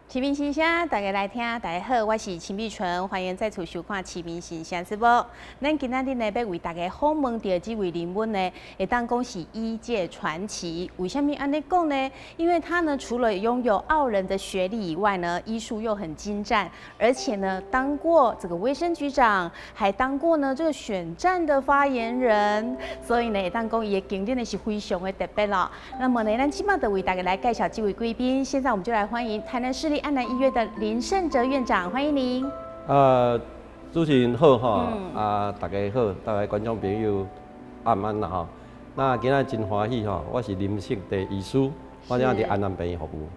市民新声，大家来听，大家好，我是秦碧纯，欢迎再次收看《市民新声》直播。咱今仔日呢，要为大家访问到这位人物呢，会当讲是医界传奇。为什么安尼讲呢？因为他呢，除了拥有傲人的学历以外呢，医术又很精湛，而且呢，当过这个卫生局长，还当过呢这个选战的发言人，所以呢，会当讲伊的经历呢是非常的特别咯。那么呢，咱今麦就为大家来介绍这位贵宾。现在我们就来欢迎台南市立安南医院的林胜哲院长，欢迎您。主持人好哈，大家好，大家观众朋友晚安啦哈。那今仔真欢喜哈，我是林胜哲医师，我今仔伫安南病院服务。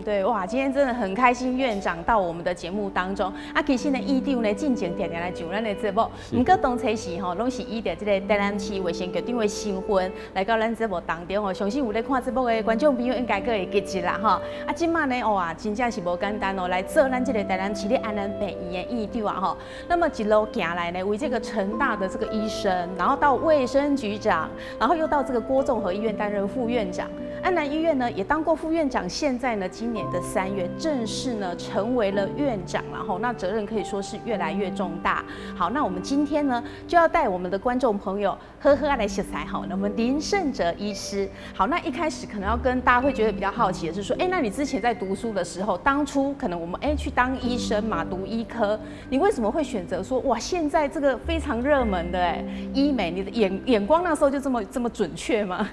对，哇，今天真的很开心，院长到我们的节目当中。其实呢，医长呢，进前常常来上咱的节目，不过当初时拢是以着这个台南市卫生局长的身份来到咱节目当中哦。相信有咧看节目的观众朋友应该个会记起啦哈。今麦呢，哇，真正是无简单哦，来做咱这个台南市立安南病院的院长哈。那么一路行来呢，为这个成大的这个医生，然后到卫生局长，然后又到这个郭综合医院担任副院长。安南医院呢也当过副院长，现在呢今年的3月正式呢成为了院长，然后那责任可以说是越来越重大。好，那我们今天呢就要带我们的观众朋友呵来学才好，那么林胜哲医师。好，那一开始可能要跟大家会觉得比较好奇的是说，那你之前在读书的时候，当初可能我们去当医生嘛，读医科，你为什么会选择说哇现在这个非常热门的医美，你的眼光那时候就这么准确吗？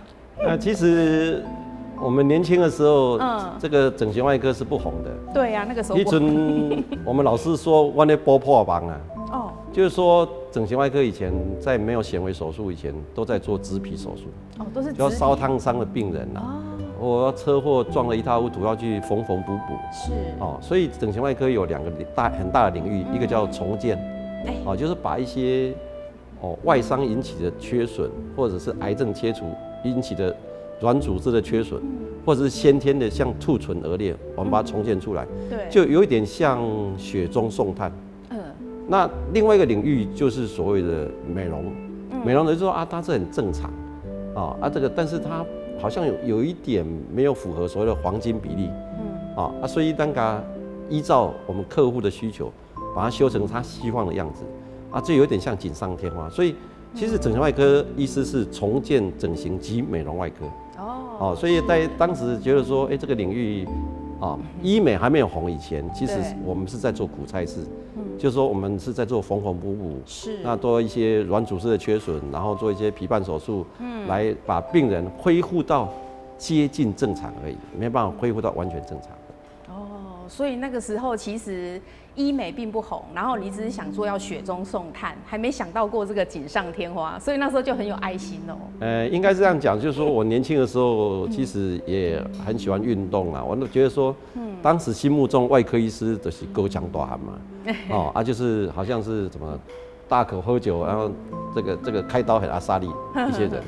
其实我们年轻的时候，这个整形外科是不红的。对呀，那个时候。以前我们老师说，我那剥破盲啊。哦。就是说，整形外科以前在没有显微手术以前，都在做植皮手术。哦，都是。就要烧烫伤的病人啊。哦。我车祸撞了一塌糊涂，要去缝补。是。哦，所以整形外科有2个很大的领域，一个叫重建。哦，就是把一些外伤引起的缺损，或者是癌症切除引起的软组织的缺损，或者是先天的像兔唇腭裂，我们把它重建出来，对，就有一点像雪中送炭。那另外一个领域就是所谓的美容，美容人就说它是很正常，这个但是它好像有一点没有符合所谓的黄金比例，所以当个依照我们客户的需求，把它修成他希望的样子，这有点像锦上添花，所以。其实整形外科医师是重建整形及美容外科所以在当时觉得说，这个领域医美还没有红以前，其实我们是在做苦差事，就是说我们是在做缝补，是那做一些软组织的缺损，然后做一些皮瓣手术，来把病人恢复到接近正常而已，没办法恢复到完全正常。所以那个时候其实医美并不红，然后你只是想说要雪中送炭，还没想到过这个锦上添花，所以那时候就很有爱心哦。应该是这样讲，就是说我年轻的时候其实也很喜欢运动啦，我都觉得说，当时心目中外科医师就是高强大汉嘛，就是好像是什么大口喝酒，然后这个开刀很阿萨利一些人。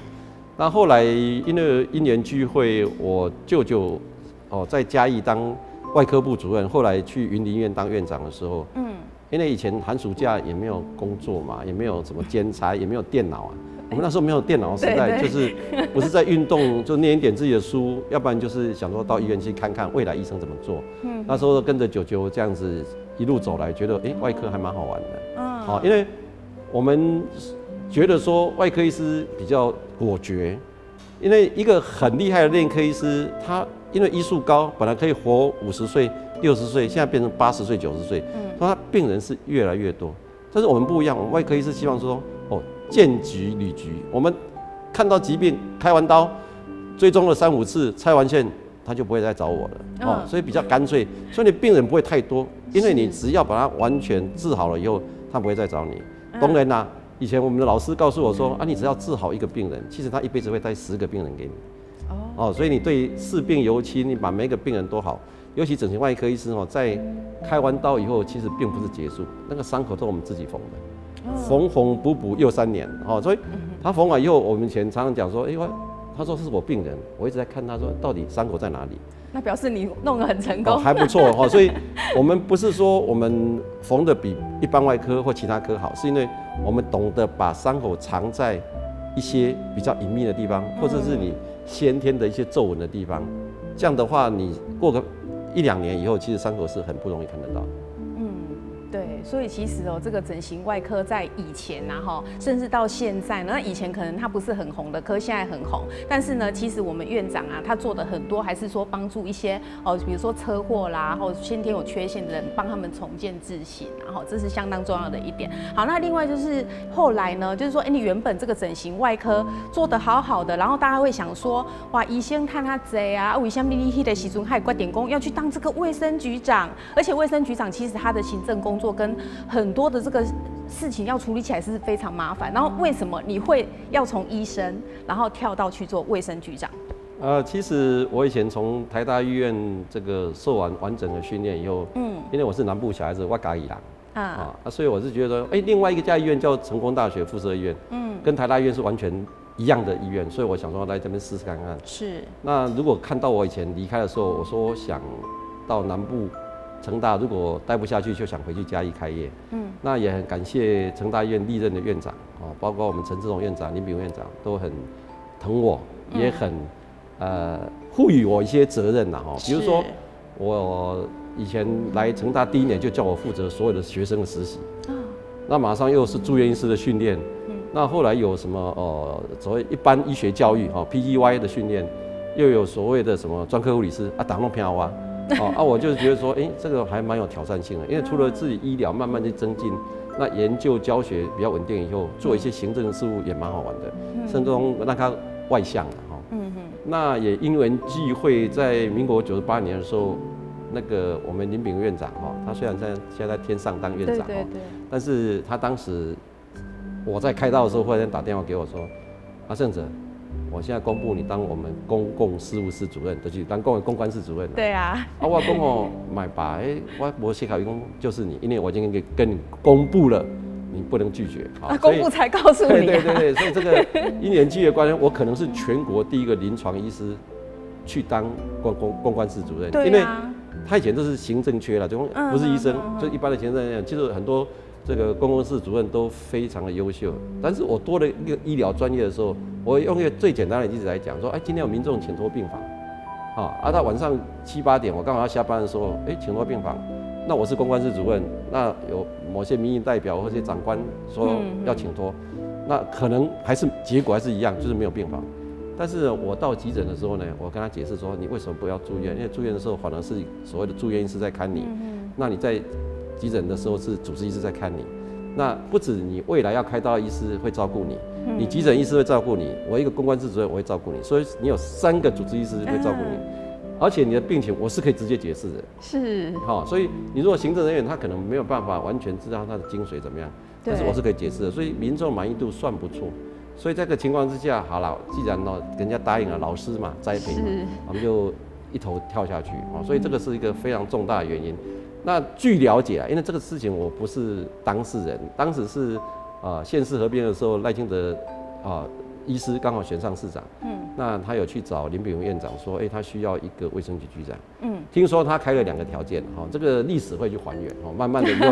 那后来因为因缘聚会，我舅舅在嘉义当外科部主任，后来去云林医院当院长的时候，因为以前寒暑假也没有工作嘛，也没有什么兼差，也没有电脑我们那时候没有电脑时代，就是不是在运动，就念一点自己的书，要不然就是想说到医院去看看未来医生怎么做。那时候跟着舅舅这样子一路走来，觉得外科还蛮好玩的。因为我们觉得说外科医师比较果决，因为一个很厉害的内科医师，他因为医术高，本来可以活50岁、60岁，现在变成80岁、90岁，他病人是越来越多。但是我们不一样，我们外科医师希望说，见局履局，我们看到疾病，开完刀，追踪了3、5次，拆完线，他就不会再找我了。所以比较干脆，所以你病人不会太多，因为你只要把它完全治好了以后，他不会再找你。当然啦，以前我们的老师告诉我说，你只要治好1个病人，其实他一辈子会带10个病人给你。所以你对视病尤亲，你把每一个病人都好，尤其整形外科医师在开完刀以后，其实并不是结束，那个伤口都是我们自己缝的，缝补又3年，所以他缝完以后，我们以前常常讲说，他说是我病人，我一直在看他说到底伤口在哪里。那表示你弄得很成功，还不错所以我们不是说我们缝的比一般外科或其他科好，是因为我们懂得把伤口藏在一些比较隐秘的地方，或者是你先天的一些皱纹的地方，这样的话，你过个1、2年以后，其实伤口是很不容易看得到。对，所以其实这个整形外科在以前甚至到现在呢，以前可能它不是很红的科，现在很红。但是呢，其实我们院长他做的很多，还是说帮助一些比如说车祸啦，或先天有缺陷的人，帮他们重建自信，然后这是相当重要的一点。好，那另外就是后来呢，就是说，你原本这个整形外科做得好好的，然后大家会想说，哇，医生看他贼啊，为什么你那个时阵还决定要去当这个卫生局长？而且卫生局长其实他的行政工作跟很多的这个事情要处理起来是非常麻烦。然后为什么你会要从医生，然后跳到去做卫生局长？其实我以前从台大医院这个受完整的训练以后，因为我是南部小孩子，我家己人所以我是觉得，另外一家医院叫成功大学附设医院，跟台大医院是完全一样的医院，所以我想说来这边试试看看。是。那如果看到我以前离开的时候，我说我想到南部。成大如果待不下去，就想回去嘉义开业。那也很感谢成大医院历任的院长包括我们陈志荣院长、林炳院长都很疼我，也很赋予我一些责任比如说我以前来成大第1年就叫我负责所有的学生的实习，那马上又是住院医师的训练，那后来有什么所谓一般医学教育PGY 的训练，又有所谓的什么专科护理师打弄偏啊。我就觉得说，这个还蛮有挑战性的，因为除了自己医疗慢慢去增进，那研究教学比较稳定以后，做一些行政事务也蛮好玩的，甚至让他外向的那也因缘际会，在民国98年的时候，那个我们林炳院长他虽然现在在天上当院长但是他当时我在开刀的时候，忽然间打电话给我说，胜哲。我现在公布你当我们公共事务室主任，就是当公关室主任。对啊。我讲买吧，我没写考一公就是你，因为我已经跟你公布了，你不能拒绝。公布才告诉你。对，所以这个因缘际会关系，我可能是全国第一个临床医师去当公关室主任，因为他以前都是行政缺了，就不是医生，就一般的行政。其实很多。这个公共室主任都非常的优秀，但是我多了一个医疗专业的时候，我用一个最简单的例子来讲，说，今天有民众请托病房，到晚上7、8点，我刚好要下班的时候，请托病房，那我是公关室主任，那有某些民意代表或者长官说要请托，那可能结果还是一样，就是没有病房。但是我到急诊的时候呢，我跟他解释说，你为什么不要住院？因为住院的时候反而是所谓的住院医师在看你，那你在急诊的时候是主治医师在看你，那不止你未来要开刀的医师会照顾你，你急诊医师会照顾你，我一个公关室主任我会照顾你，所以你有3个主治医师会照顾你，而且你的病情我是可以直接解释的。是。所以你如果行政人员他可能没有办法完全知道他的精髓怎么样，但是我是可以解释的，所以民众满意度算不错。所以这个情况之下，好了，既然人家答应了，老师嘛，栽培嘛，我们就一头跳下去所以这个是一个非常重大的原因。那据了解因为这个事情我不是当事人，当时是县市合并的时候，赖清德医师刚好选上市长，那他有去找林炳文院长说，他需要一个卫生局局长，听说他开了2个条件，这个历史会去还原，慢慢的以后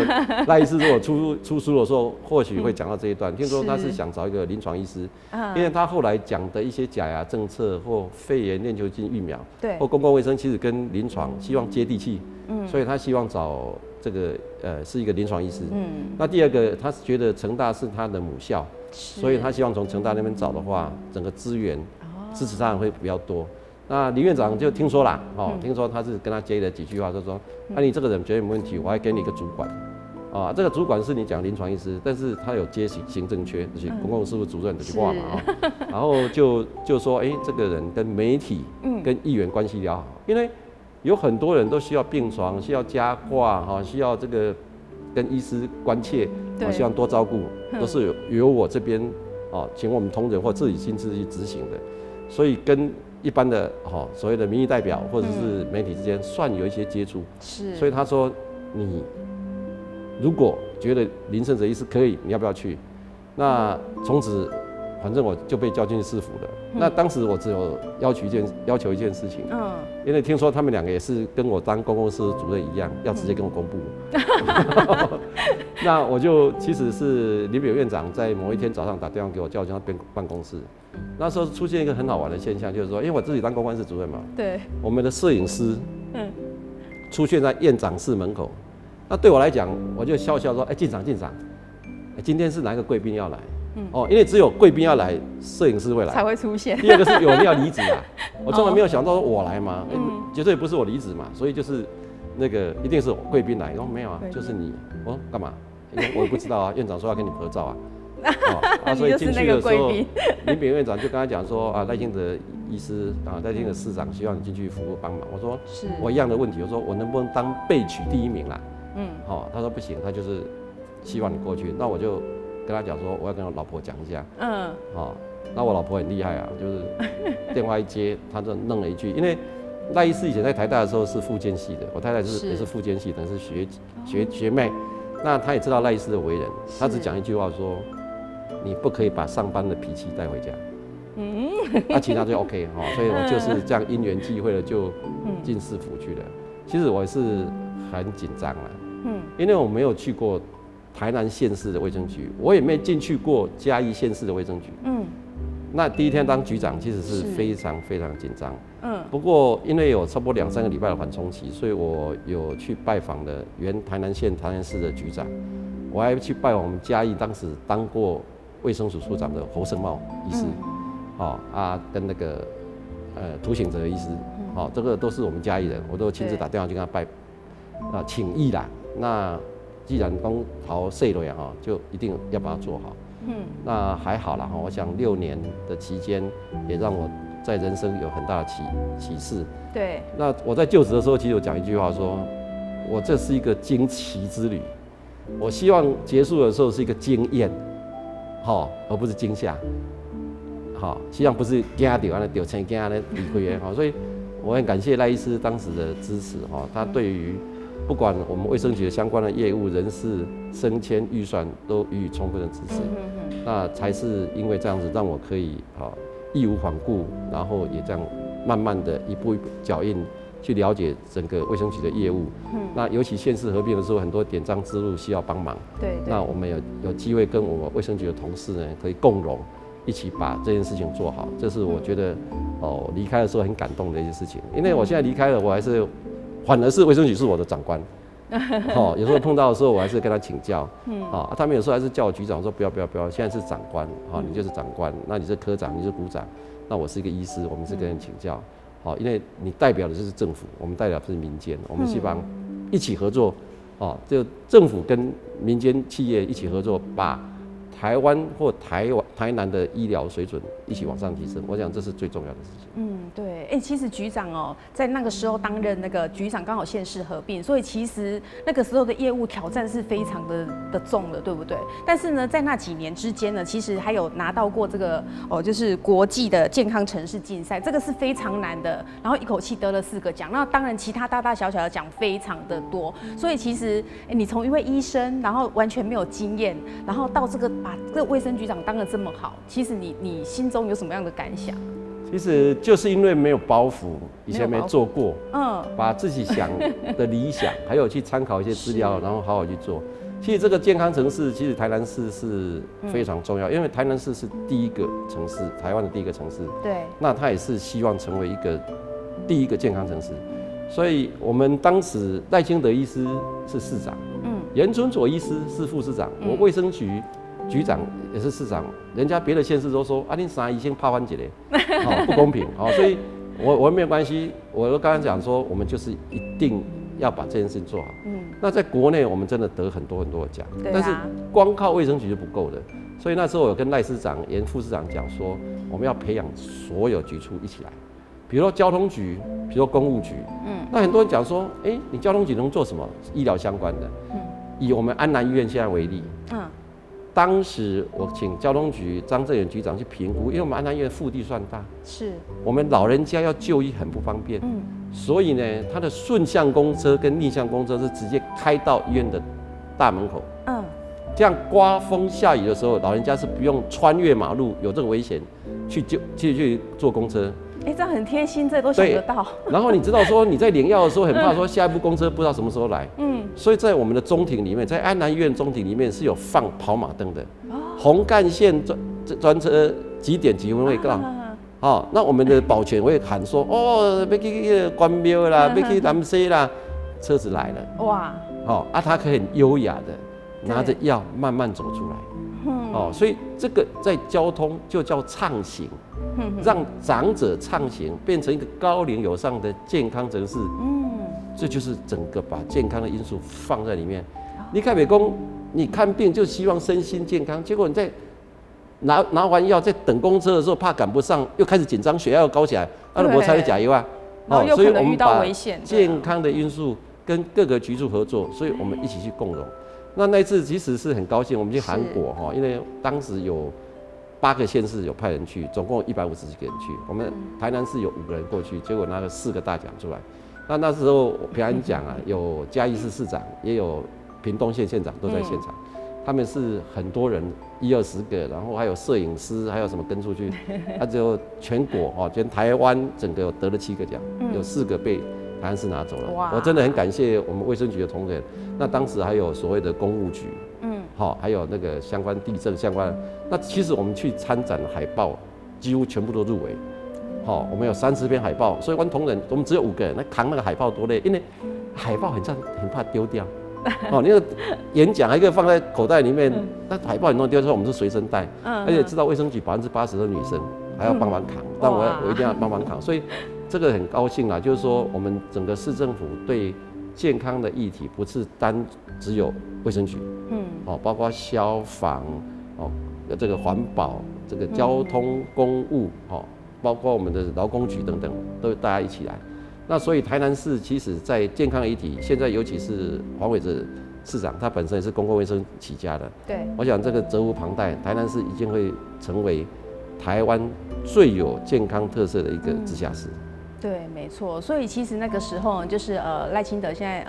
赖医师如果出书的时候，或许会讲到这一段。听说他是想找一个临床医师，因为他后来讲的一些假牙政策或肺炎链球菌疫苗，或公共卫生，其实跟临床希望接地气，所以他希望找这个是一个临床医师。那第2个，他觉得成大是他的母校。所以他希望从成大那边找的话，整个资源支持上会比较多。那林院长就听说啦，听说他是跟他接了几句话，就说：你这个人绝对没问题，我还给你一个主管，这个主管是你讲临床医师，但是他有接行政缺，就是公共事务主任的话嘛，然后就说，这个人跟媒体、跟议员关系良好，因为有很多人都需要病床，需要加挂，需要这个跟医师关切。我希望多照顾，都是由我这边请我们同仁或自己亲自去执行的，所以跟一般的所谓的民意代表或者是媒体之间算有一些接触。是，所以他说你如果觉得林胜哲医师可以，你要不要去？那从此反正我就被叫进去市府了。那当时我只有要求一件事情，因为听说他们2个也是跟我当公共事主任一样，要直接跟我公布。那我就其实是林炳院长在某一天早上打电话给我，叫我进他办公室。那时候出现一个很好玩的现象，就是说，因为我自己当公关室主任嘛，对，我们的摄影师，出现在院长室门口。那对我来讲，我就笑笑说：“哎，进场，今天是哪一个贵宾要来？因为只有贵宾要来，摄影师会来才会出现。第二个是有人要离职啊，我从来没有想到说我来嘛，绝对不是我离职嘛，所以就是那个一定是贵宾来。我说没有啊，就是你。我说干嘛？因为我也不知道啊，院长说要跟你合照啊。所以进去的时候，林炳院长就跟他讲说啊，赖清德医师啊，赖清德市长希望你进去服务帮忙。我说我一样的问题，我说我能不能当备取第1名啦？他说不行，他就是希望你过去。那我就跟他讲说，我要跟我老婆讲一下。那我老婆很厉害啊，就是电话一接，他就弄了一句，因为赖医师以前在台大的时候是复健系的，我太太也是复健系，等于是学妹。那他也知道赖医师的为人，他只讲一句话说，你不可以把上班的脾气带回家。那其他就 OK 所以我就是这样因缘际会的就进市府去了。其实我也是很紧张啦，因为我没有去过台南县市的卫生局，我也没进去过嘉义县市的卫生局。那第一天当局长其实是非常非常紧张。不过因为有差不多2、3个礼拜的缓冲期，所以我有去拜访了原台南县台南市的局长，我还去拜访我们嘉义当时当过卫生署署长的侯胜茂医师，跟那个涂醒哲医师，这个都是我们嘉义人，我都亲自打电话去跟他拜请益啦。那既然公投设了呀，就一定要把它做好。那还好啦，我想6年的期间也让我在人生有很大的启示。对。那我在就职的时候，其实有讲一句话说，我这是一个惊奇之旅，我希望结束的时候是一个惊艳，而不是惊吓。希望不是惊到完了丢钱惊了离开的。所以我很感谢赖医师当时的支持，他对于不管我们卫生局的相关的业务、人事、升迁、预算都予以充分的支持。那才是因为这样子让我可以义无反顾，然后也这样慢慢的一步一步脚印去了解整个卫生局的业务。那尤其县市合并的时候，很多典章之路需要帮忙。对。那我们有机会跟我们卫生局的同事呢，可以共荣，一起把这件事情做好。这是我觉得离开的时候很感动的一件事情。因为我现在离开了，我还是反而是卫生局是我的长官。有时候碰到的时候，我还是跟他请教。他们有时候还是叫我局长，我说不要，现在是长官，你就是长官，那你是科长，你是股长，那我是一个医师，我们是跟人请教。因为你代表的就是政府，我们代表的是民间，我们希望一起合作。就政府跟民间企业一起合作，把台湾或台南的医疗水准一起往上提升，我想这是最重要的事情。对，其实局长在那个时候担任那个局长，刚好县市合并，所以其实那个时候的业务挑战是非常的重的，对不对？但是呢，在那几年之间呢，其实还有拿到过这个就是国际的健康城市竞赛，这个是非常难的，然后一口气得了4个奖。那当然，其他大大小小的奖非常的多，所以其实你从一位医生，然后完全没有经验，然后到把这个卫生局长当得这么好，其实你心中有什么样的感想？其实就是因为没有包袱，以前没做过，把自己想的理想，还有去参考一些资料，然后好好去做。其实这个健康城市，其实台南市是非常重要，因为台南市是第一个城市，台湾的第一个城市。对。那它也是希望成为第一个健康城市，所以我们当时赖清德医师是市长，严春佐医师是副市长，我卫生局局长也是市长，人家别的县市都说你3医先怕翻一个，不公平，所以我没有关系，我都刚刚讲说，我们就是一定要把这件事情做好。那在国内我们真的得很多的奖，但是光靠卫生局是不够的，所以那时候我跟赖市长、严副市长讲说，我们要培养所有局处一起来，比如说交通局，比如说公务局，那很多人讲说，你交通局能做什么医疗相关的？以我们安南医院现在为例，当时我请交通局张正远局长去评估，因为我们安南医院腹地算大，是我们老人家要就医很不方便，所以呢，他的顺向公车跟逆向公车是直接开到医院的大门口，这样刮风下雨的时候，老人家是不用穿越马路有这个危险去坐公车。这样很贴心，这都想得到。然后你知道说你在领药的时候很怕说下一部公车不知道什么时候来，所以在我们的中庭里面，在安南医院中庭里面是有放跑马灯的，红干线专车几点几分会到，那我们的保全会喊说要去关庙啦，要去南西啦，车子来了，哇，他可以很优雅的拿着药慢慢走出来，所以这个在交通就叫畅行，让长者畅行变成一个高龄友善的健康城市，这就是整个把健康的因素放在里面。你看美工，你看病就希望身心健康，结果你在拿完药在等公车的时候怕赶不上，又开始紧张，血压又高起来，摩擦的加油啊，所以我们把健康的因素跟各个局处合作，所以我们一起去共荣。那一次其实是很高兴，我们去韩国因为当时有8个县市有派人去，总共150几个人去，我们台南市有5个人过去，结果拿了4个大奖出来。那时候平安奖啊，有嘉义市市长，也有屏东县县长都在现场，他们是很多人1、20个，然后还有摄影师，还有什么跟出去，就全国全台湾整个得了7个奖，有4个被台南市拿走了。我真的很感谢我们卫生局的同仁。那当时还有所谓的公务局，还有那个相关地政相关。那其实我们去参展的海报几乎全部都入围。我们有30篇海报，所以同仁我们只有5个人，那扛那个海报多累，因为海报很怕丢掉。那个演讲还可以放在口袋里面，那海报你弄丢之后，我们是随身带，而且知道卫生局80%的女生还要帮忙扛，但我一定要帮忙扛，所以这个很高兴啦。就是说，我们整个市政府对健康的议题不是只有卫生局，包括消防，这个环保，这个交通公务，包括我们的劳工局等等，都大家一起来。那所以台南市其实在健康议题，现在尤其是黄伟哲市长，他本身也是公共卫生起家的，对，我想这个责无旁贷，台南市一定会成为台湾最有健康特色的一个直辖市。对，没错。所以其实那个时候就是赖清德现在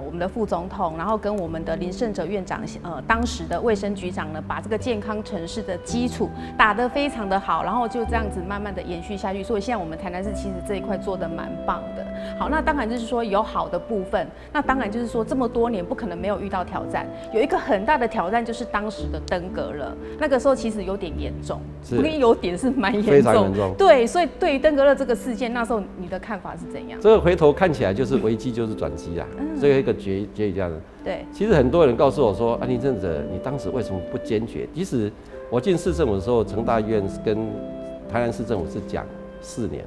我们的副总统，然后跟我们的林胜哲院长当时的卫生局长呢，把这个健康城市的基础打得非常的好，然后就这样子慢慢的延续下去。所以现在我们台南市其实这一块做得蛮棒的。好，那当然就是说有好的部分，那当然就是说这么多年不可能没有遇到挑战。有一个很大的挑战就是当时的登革热，那个时候其实有点严重，不是有点是蛮严重，非常严重。对，所以对于登革热这个事件，那时候你的看法是怎样？这个回头看起来就是危机就是转机啦，这个一个决议这样的。对，其实很多人告诉我说，林政哲，你当时为什么不坚决？其实我进市政府的时候，成大医院跟台南市政府是讲4年。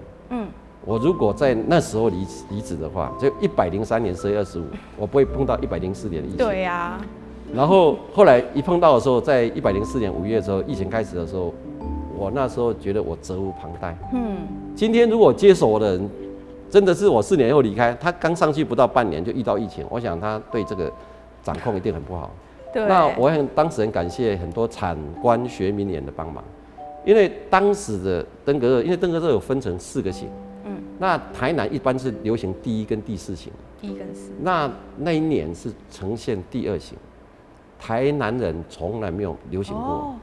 我如果在那时候离职的话，就103年12月25，我不会碰到104年的疫情。对呀。然后后来一碰到的时候，在104年5月的时候，疫情开始的时候，我那时候觉得我责无旁贷。今天如果接手的人真的是我4年后离开，他刚上去不到半年就遇到疫情，我想他对这个掌控一定很不好。对。那我当时很感谢很多产官学民研的帮忙，因为当时的登革热，因为登革热有分成4个型。那台南一般是流行第1跟第4型。1跟4。那一年是呈现第2型，台南人从来没有流行过。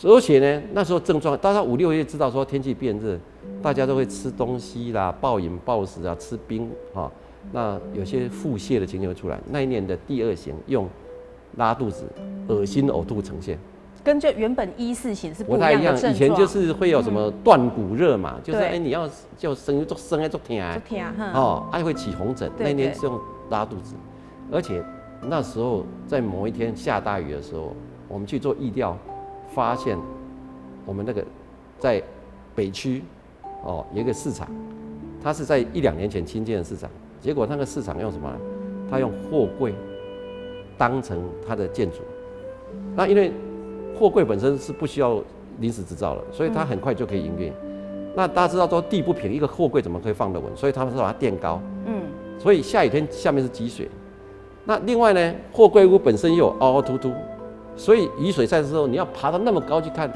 而且呢，那时候症状，大家5、6月知道说天气变热，大家都会吃东西啦，暴饮暴食啊，吃冰那有些腹泻的情形会出来。那一年的第2型用拉肚子、恶心、呕吐呈现，跟就原本1、4型是不太一样。一样的症状。以前就是会有什么断骨热嘛，就是你要就生做生做疼还会起红疹。那一年是用拉肚子，而且那时候在某一天下大雨的时候，我们去做疫调。发现我们那个在北区有一个市场，它是在1、2年前新建的市场，结果那个市场用什么呢？它用货柜当成它的建筑。那因为货柜本身是不需要临时执照的，所以它很快就可以营运。那大家知道说地不平，一个货柜怎么可以放得稳？所以他们是把它垫高，所以下雨天下面是积水。那另外呢，货柜屋本身又有凹凹凸凸。所以雨水在的时候，你要爬到那么高去看，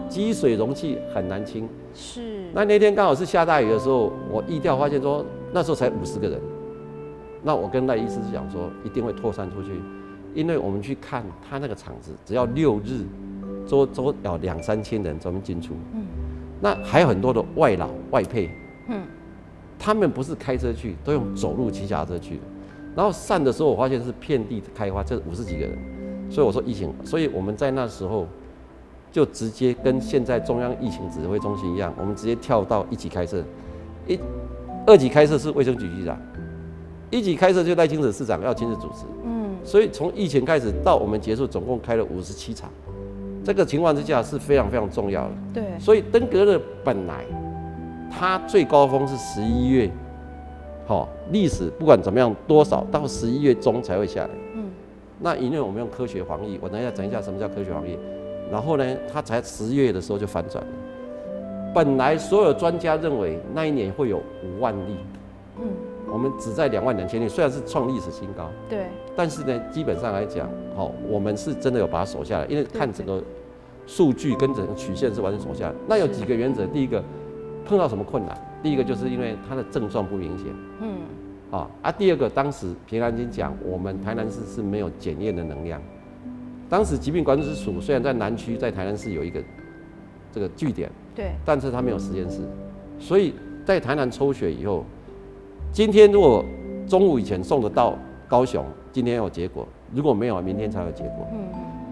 积水容器很难清。是。那天刚好是下大雨的时候，我疫调发现说，那时候才50个人。那我跟赖医师讲说，一定会扩散出去，因为我们去看他那个场子，只要6日，都要2、3千人专门进出。那还有很多的外劳外配。他们不是开车去，都用走路骑脚踏车去的。然后散的时候，我发现是遍地开花，这50几个人。所以我说疫情，所以我们在那时候就直接跟现在中央疫情指挥中心一样，我们直接跳到1级开设，2级开设是卫生局局长一起开设就赖清德市长要亲自主持，所以从疫情开始到我们结束，总共开了57场，这个情况之下是非常非常重要的。对，所以登革热本来它最高峰是11月，历史不管怎么样多少到11月中才会下来。那因为我们用科学防疫，我等一下讲一下什么叫科学防疫。然后呢，它才10月的时候就反转了。本来所有专家认为那一年会有5万例，我们只在22000例，虽然是创历史新高，对，但是呢，基本上来讲，我们是真的有把它守下来，因为看整个数据跟整个曲线是完全守下来。那有几个原则，第一个碰到什么困难？第一个就是因为它的症状不明显，第二个当时平安京讲，我们台南市是没有检验的能量。当时疾病管制署虽然在南区，在台南市有一个这个据点，对，但是它没有实验室，所以在台南抽血以后，今天如果中午以前送得到高雄，今天有结果；如果没有，明天才有结果。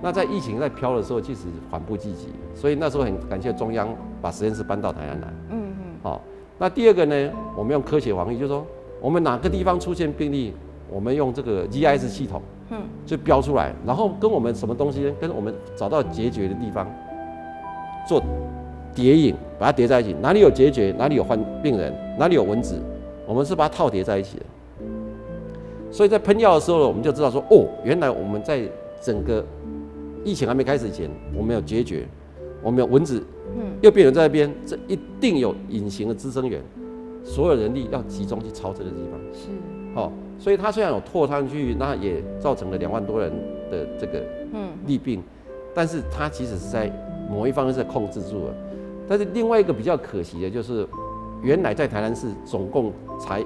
那在疫情在飘的时候，其实缓不积极，所以那时候很感谢中央把实验室搬到台南来。那第二个呢，我们用科学防疫，就是说我们哪个地方出现病例，我们用这个 GIS 系统。就标出来，然后跟我们什么东西，跟我们找到结节的地方做叠影，把它叠在一起。哪里有结节，哪里有病人，哪里有蚊子，我们是把它套叠在一起的。所以在喷药的时候，我们就知道说，原来我们在整个疫情还没开始以前，我们有结节，我们有蚊子，又病人在那边，这一定有隐形的滋生源，所有人力要集中去抄这个地方。是，所以它虽然有拓上去，那也造成了2万多人的这个疫病，但是它其实是在某一方面是控制住了。但是另外一个比较可惜的就是，原来在台南市总共才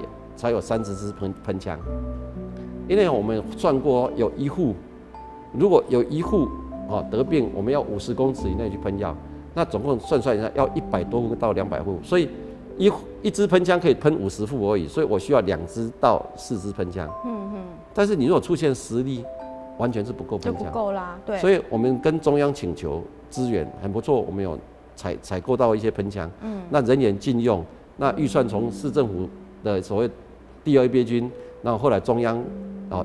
有30支喷枪，因为我们算过有一户，如果有一户得病，我们要50公尺以内去喷药，那总共算一下要100多户到200户，所以一支喷枪可以喷50户而已，所以我需要2支到4支喷枪。但是你如果出现10例，完全是不够喷枪，就不够啦。对。所以我们跟中央请求资源，很不错，我们有采购到一些喷枪。那人员禁用，那预算从市政府的所谓第2预备军，然后后来中央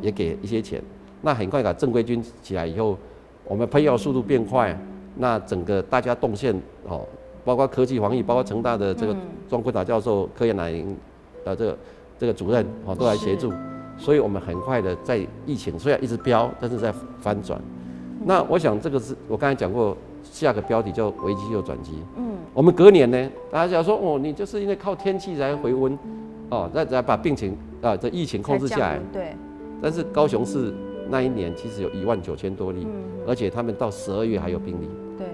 也给一些钱，那很快把正规军起来以后，我们喷药速度变快，那整个大家动线包括科技防疫，包括成大的这个庄坤达教授、柯彦南这个主任都来协助，所以我们很快的在疫情虽然一直飙，但是在翻转。那我想这个是我刚才讲过，下个标题叫危机又转机。我们隔年呢，大家讲说你就是因为靠天气才回温，再把病情这疫情控制下来。对。但是高雄市那一年其实有19000多例，而且他们到12月还有病例。对。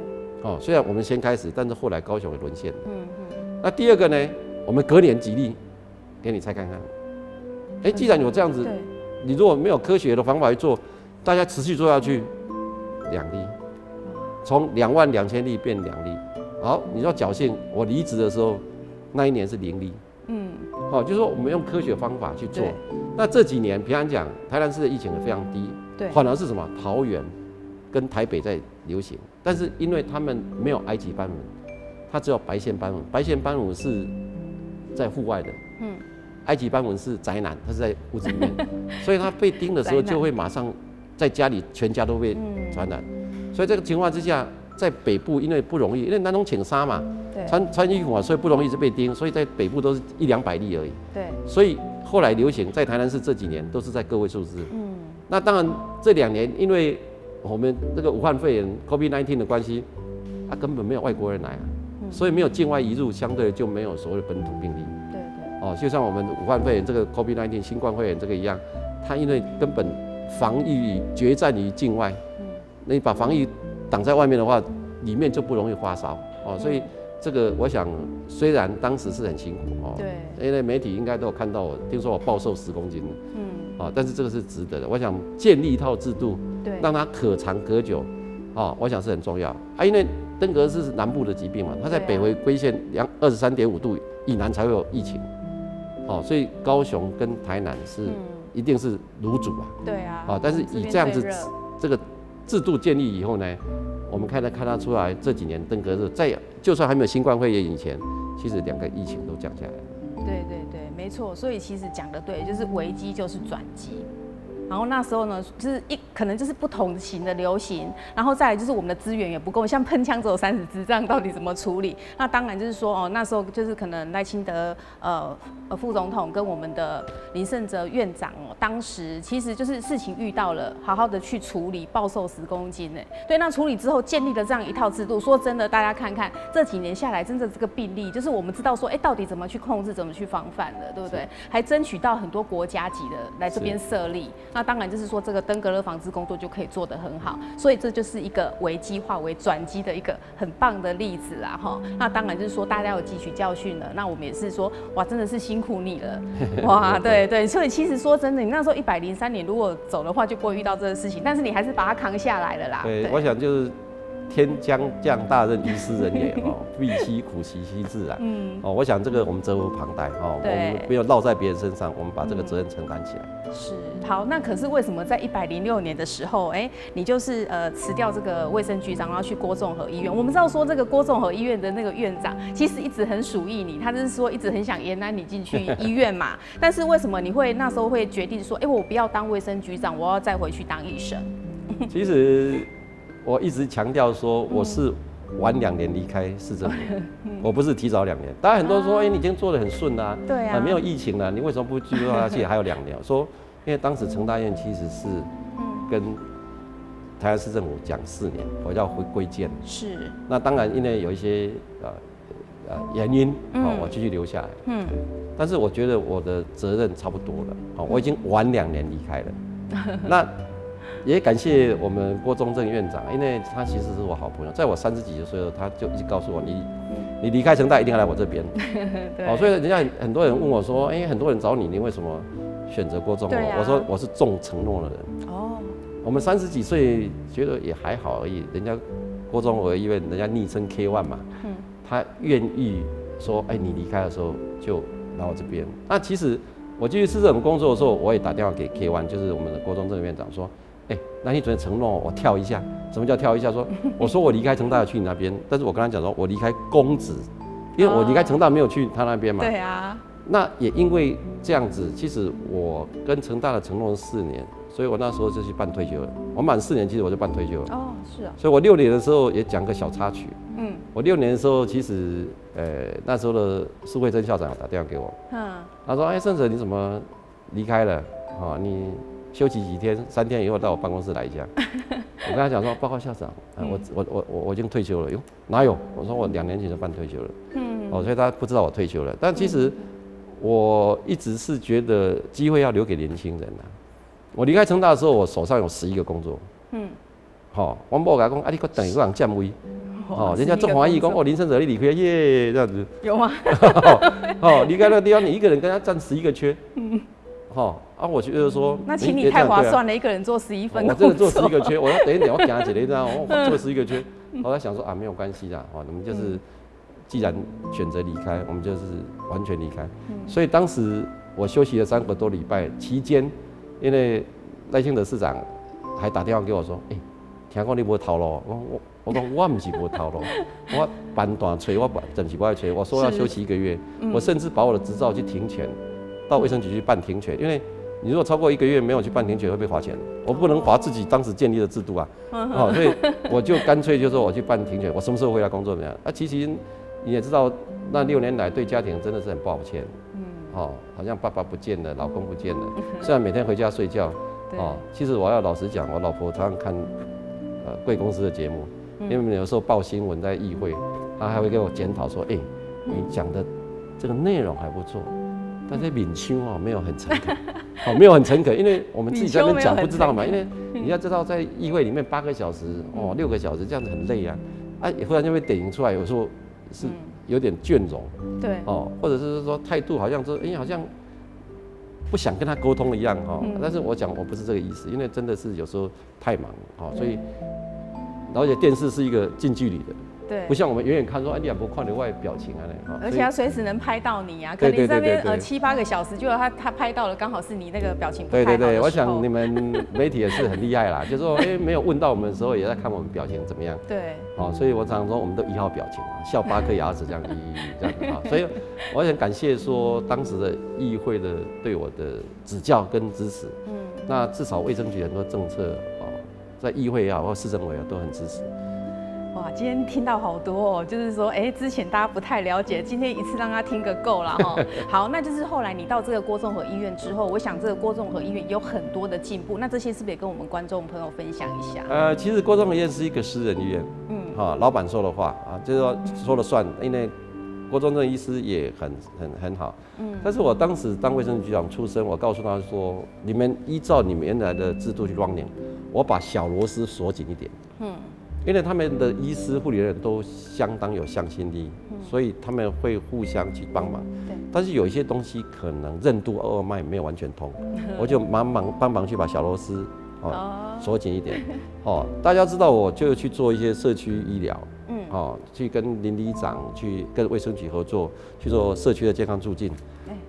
虽然我们先开始，但是后来高雄也沦陷。那第二个呢，我们隔年几例，给你猜看看。既然有这样子，你如果没有科学的方法去做，大家持续做下去，2例，从22000例变2例。好，你说侥幸，我离职的时候，那一年是0例。就是说我们用科学方法去做。那这几年，平安讲，台南市的疫情也非常低，反而是什么？桃园跟台北在流行，但是因为他们没有埃及斑纹，它只有白线斑纹，白线斑纹是在户外的，埃及斑纹是宅男，他是在屋子里面，所以他被叮的时候就会马上在家里全家都被传染，所以这个情况之下，在北部因为不容易，因为南通请纱嘛，穿衣服嘛，所以不容易是被叮，所以在北部都是100-200例而已，所以后来流行在台南市这几年都是在个位数字，那当然这2年因为我们这个武汉肺炎 COVID-19 的关系，根本没有外国人来所以没有境外移入，相对就没有所谓的本土病例。就像我们武汉肺炎这个 COVID-19 新冠肺炎这个一样，它因为根本防疫决战于境外，那你把防疫挡在外面的话，里面就不容易发烧所以这个我想虽然当时是很辛苦因为媒体应该都有看到我，听说我暴瘦10公斤但是这个是值得的。我想建立一套制度，让它可长可久我想是很重要因为登革热是南部的疾病嘛，它在北回归线23.5度以南才会有疫情所以高雄跟台南是一定是卤煮但是以这样子这个制度建立以后呢，我们看得出来这几年登革热就算还没有新冠肺炎以前，其实2个疫情都降下来了。对对对，没错。所以其实讲的对，就是危机就是转机。然后那时候呢，就是可能就是不同型的流行，然后再来就是我们的资源也不够，像喷枪只有30支，这样到底怎么处理？那当然就是说那时候就是可能赖清德副总统跟我们的林胜哲院长当时其实就是事情遇到了，好好的去处理，报授10公斤对，那处理之后建立了这样一套制度。说真的，大家看看这几年下来，真的这个病例，就是我们知道说，到底怎么去控制，怎么去防范的，对不对？还争取到很多国家级的来这边设立。那当然就是说，这个登革热防治工作就可以做得很好，所以这就是一个危机化为转机的一个很棒的例子啦哈。那当然就是说，大家有汲取教训了，那我们也是说，哇，真的是辛苦你了，哇，对对。所以其实说真的，你那时候103年如果走的话，就不会遇到这个事情，但是你还是把它扛下来了啦。对，我想就是天将降大任于斯人也必须苦其心志啊。我想这个我们责无旁贷我们没有落在别人身上，我们把这个责任承担起来。是好，那可是为什么在106年的时候，你就是辞掉这个卫生局长，然后去郭综合医院？我们知道说这个郭综合医院的那个院长，其实一直很属意你，他就是说一直很想延揽你进去医院嘛。但是为什么你会那时候会决定说，我不要当卫生局长，我要再回去当医生？其实我一直强调说，我是晚2年离开市政府，我不是提早2年。当然很多人说，你已经做得很顺啦，对啊，没有疫情了，你为什么不继续做下去？还有2年。说，因为当时成大医院其实是跟台湾市政府讲4年，我要归建。是。那当然，因为有一些原因，我继续留下来。但是我觉得我的责任差不多了，我已经晚2年离开了。那也感谢我们郭宗正院长，因为他其实是我好朋友，在我30几岁的时候，他就一直告诉我，你离开成大一定要来我这边。所以人家很多人问我说，很多人找你，你为什么选择郭宗？我说我是重承诺的人。我们30几岁觉得也还好而已，人家郭宗和医院人家昵称 K1 嘛，他愿意说，你离开的时候就来我这边。那其实我继续市政府工作的时候，我也打电话给 K1，就是我们的郭宗正院长说。那你准备承诺我跳一下？什么叫跳一下？我说我离开成大去你那边，但是我跟他讲说，我离开公职，因为我离开成大没有去他那边嘛。对啊。那也因为这样子，其实我跟成大的承诺是4年，所以我那时候就去办退休了。我满4年，其实我就办退休了。是啊。所以我6年的时候也讲个小插曲。我6年的时候，其实那时候的苏慧珍校长打电话给我，他说：“胜哲你怎么离开了？你。”休息几天，3天以后到我办公室来一下。我跟他讲说，报告校长，我已经退休了。哟，哪有？我说我2年前就办退休了。所以他不知道我退休了。但其实我一直是觉得机会要留给年轻人啊。我离开成大的时候，我手上有11个工作。我某甲讲，你搁等一个人占位。人家中华义工林胜哲你离开耶，这样子。有吗？离开那个地方，你一个人跟他占11个缺。我觉得说，那请你太划算了，一个人做11份工作。我真的做11个缺，我要等一点，我给他解了一张，我做11个缺。我在想说没有关系啦，我们就是既然选择离开，我们就是完全离开。所以当时我休息了3个多礼拜，期间因为赖清德市长还打电话给我说，听讲你无头路，我说我不是无头路，我办大催，我真是不爱催，我说要休息1个月，我甚至把我的执照去停权。到卫生局去办停权，因为你如果超过1个月没有去办停权会被罚钱，我不能罚自己当时建立的制度啊，所以我就干脆就说我去办停权，我什么时候回来工作怎么样？其实你也知道，那6年来对家庭真的是很抱歉，好像爸爸不见了，老公不见了，虽然每天回家睡觉，其实我要老实讲，我老婆常常看贵公司的节目，因为有时候报新闻在议会，她还会给我检讨说，你讲的这个内容还不错。但是闽腔没有很诚恳，没有很诚恳，因为我们自己在那边讲不知道嘛，因为你要知道在议会里面8个小时6个小时这样子很累啊，忽然就被点映出来，有时候是有点倦容，对，或者是说态度好像说好像不想跟他沟通一样但是我讲我不是这个意思，因为真的是有时候太忙所以而且电视是一个近距离的。对，不像我们远远看说，哎，你也不看你外表情啊，而且他随时能拍到你啊，可能你在那边7、8个小时，就他拍到了，刚好是你那个表情不太好的时候。对，我想你们媒体也是很厉害啦，就是说，哎，没有问到我们的时候，也在看我们表情怎么样。对，所以我常说我们都1号表情啊，笑8颗牙齿这样这样子啊，所以我很感谢说当时的议会的对我的指教跟支持。那至少卫生局很多政策在议会啊或市政委啊都很支持。哇，今天听到好多哦，就是说，之前大家不太了解，今天一次让他听个够了哈。好，那就是后来你到这个郭综合医院之后，我想这个郭综合医院有很多的进步，那这些是不是也跟我们观众朋友分享一下？其实郭综合医院是一个私人医院，老板说的话啊，就是说了算，因为郭宗正医师也很好，但是我当时当卫生局长出身，我告诉他说，你们依照你们原来的制度去 running， 我把小螺丝锁紧一点，因为他们的医师、护理人都相当有向心力，所以他们会互相去帮忙。但是有一些东西可能任督二脉没有完全通，我就帮忙去把小螺丝锁紧一点。大家知道我就去做一些社区医疗，去跟邻里长、去跟卫生局合作，去做社区的健康促进。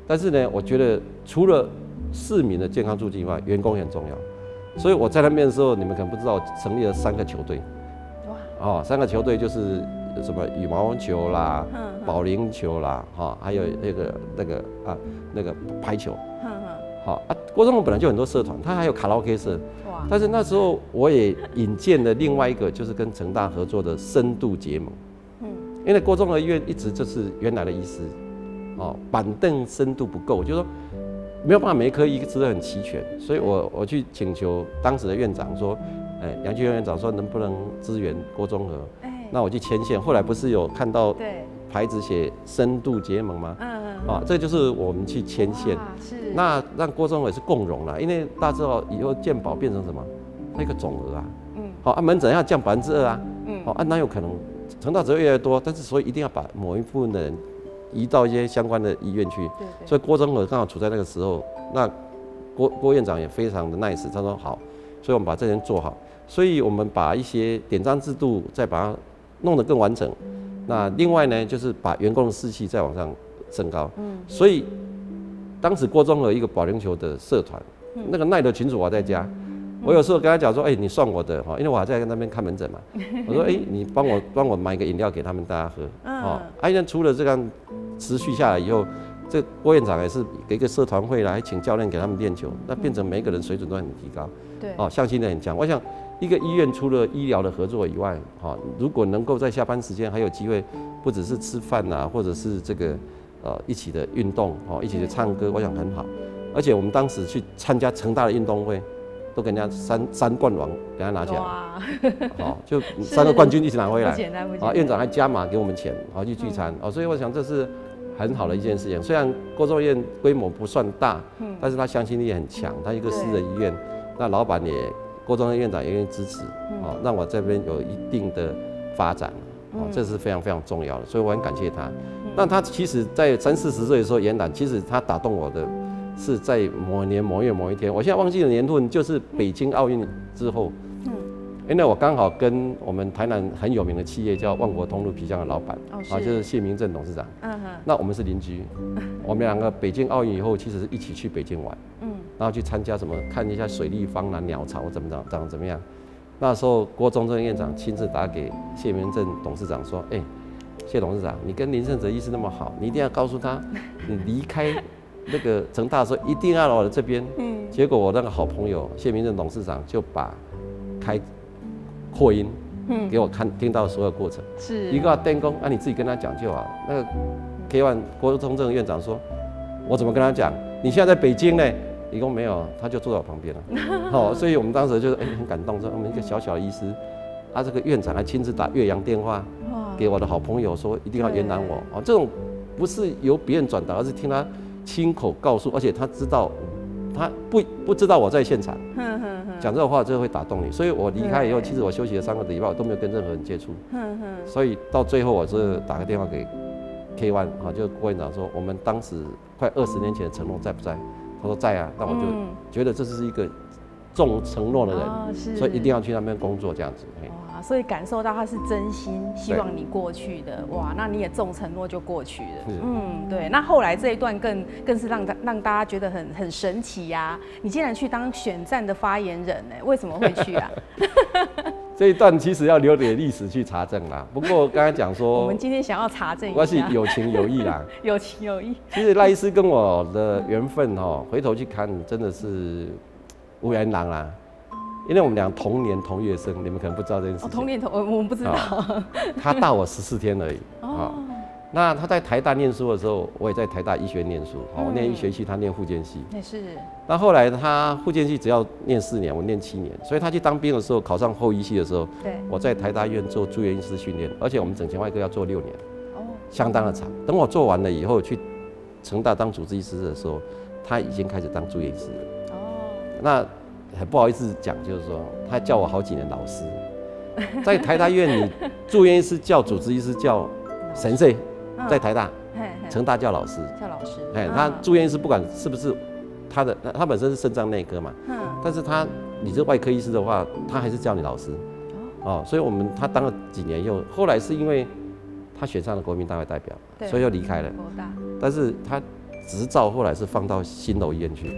但是呢，我觉得除了市民的健康促进以外，员工也很重要。所以我在那边的时候，你们可能不知道，成立了3个球队。3个球队就是什么羽毛球啦、保龄球啦，还有那个排球。郭综合本来就很多社团，他还有卡拉 OK 社。但是那时候我也引荐了另外一个，就是跟成大合作的深度结盟。因为郭综合医院一直就是原来的医师，板凳深度不够，就是说没有办法每一科医师都很齐全，所以我去请求当时的院长说。杨俊元院长说能不能支援郭综合？那我去牵线。后来不是有看到牌子写深度结盟吗？这就是我们去牵线。那让郭综合是共荣了，因为大家知道以后健保变成什么？它一个总额啊。门诊要降2%啊。哪有可能？成大只会越来越多，但是所以一定要把某一部分的人移到一些相关的医院去。所以郭综合刚好处在那个时候，那郭院长也非常的 nice， 他说好，所以我们把这件做好。所以我们把一些典章制度再把它弄得更完整。那另外呢，就是把员工的士气再往上升高。所以当时郭综合一个保龄球的社团，那个赖的群主我在家，我有时候跟他讲说，你算我的因为我还在那边看门诊嘛。我说，你帮我买个饮料给他们大家喝。那除了这样持续下来以后，这郭院长也是给一个社团会来请教练给他们练球，那变成每一个人水准都很提高。向心力很强。我想一个医院除了医疗的合作以外，如果能够在下班时间还有机会，不只是吃饭啊，或者是这个一起的运动，一起的唱歌，我想很好。而且我们当时去参加成大的运动会，都给人家三冠王给他拿起来，就3个冠军一起拿回来，不简单。院长还加码给我们钱，去聚餐，所以我想这是很好的一件事情。虽然郭综合医院规模不算大，但是他向心力也很强，他一个私人医院，那老板也。郭综合院长也愿意支持，让我这边有一定的发展，这是非常非常重要的，所以我很感谢他。那他其实，在30、40岁的时候延揽，其实他打动我的是在某年某月某一天，我现在忘记了年份，就是北京奥运之后，因为我刚好跟我们台南很有名的企业叫万国通路皮箱的老板，就是谢明正董事长，那我们是邻居，我们2个北京奥运以后，其实是一起去北京玩。然后去参加什么，看一下水立方啦、鸟巢长怎么样。那时候郭宗正院长亲自打给谢明正董事长说：“谢董事长，你跟林胜哲医师那么好，你一定要告诉他，你离开那个成大的时候一定要来我的这边。”结果我那个好朋友谢明正董事长就把开扩音给我听到所有过程。一个电工，你自己跟他讲就好。那个 K1 郭宗正院长说：“我怎么跟他讲？你现在在北京呢？”一共没有，他就坐在我旁边了。所以我们当时就是很感动，说我们一个小小的医师，这个院长还亲自打越洋电话给我的好朋友说一定要延揽我。这种不是由别人转达，而是听他亲口告诉，而且他知道，他不知道我在现场讲这个话，就会打动你。所以我离开以后，其实我休息了3个礼拜，我都没有跟任何人接触。所以到最后，我是打个电话给 K1 就郭院长说，我们当时快20年前的承诺在不在？他说在啊，那我就觉得这是一个重承诺的人，所以一定要去那边工作这样子。哇，所以感受到他是真心希望你过去的，哇，那你也重承诺就过去了。对。那后来这一段更是让大家觉得很神奇呀！你竟然去当选战的发言人呢？为什么会去啊？这一段其实要留点历史去查证啦。不过刚才讲说，我们今天想要查证一下，我是有情有义啦，有情有义。其实赖医师跟我的缘分回头去看，真的是无缘郎啦。因为我们俩同年同月生，你们可能不知道这件事情。同年我们不知道。他大我14天而已。那他在台大念书的时候，我也在台大医学院念书。我念医学系，他念复健系。也是。那后来他复健系只要念4年，我念7年，所以他去当兵的时候，考上后医系的时候，我在台大医院做住院医师训练，而且我们整形外科要做6年，相当的长。等我做完了以后，去成大当主治医师的时候，他已经开始当住院医师了。那很不好意思讲，就是说他叫我好几年老师，在台大医院你住院医师叫主治医师叫神社。在台大，成大叫老师，他住院医师不管是不是他本身是肾脏内科嘛，但是你是外科医师的话，他还是叫你老师，所以他当了几年以后，后来是因为他选上了国民大会代表，所以又离开了，但是他执照后来是放到新楼医院去，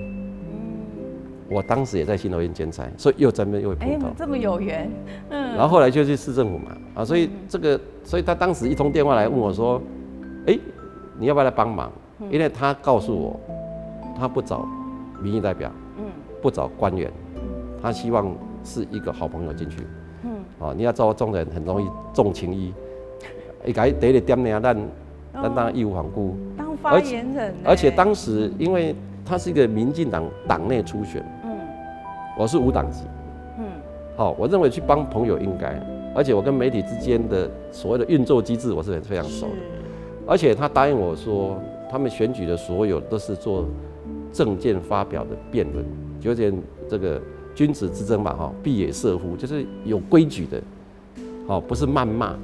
我当时也在新楼医院兼差，所以又在那边又会碰到，这么有缘，然后后来就去市政府嘛，所以所以他当时一通电话来问我说。你要不要来帮忙？因为他告诉我，他不找民意代表，不找官员，他希望是一个好朋友进去。你要招众人很容易重情义，一改第一点呢，咱当义无反顾。当发言人，而且当时因为他是一个民进党党内初选，我是无党籍，我认为去帮朋友应该，而且我跟媒体之间的所谓的运作机制，我是非常熟的。而且他答应我说，他们选举的所有都是做政见发表的辩论，有点这个君子之争嘛，必也射乎，就是有规矩的，不是谩骂，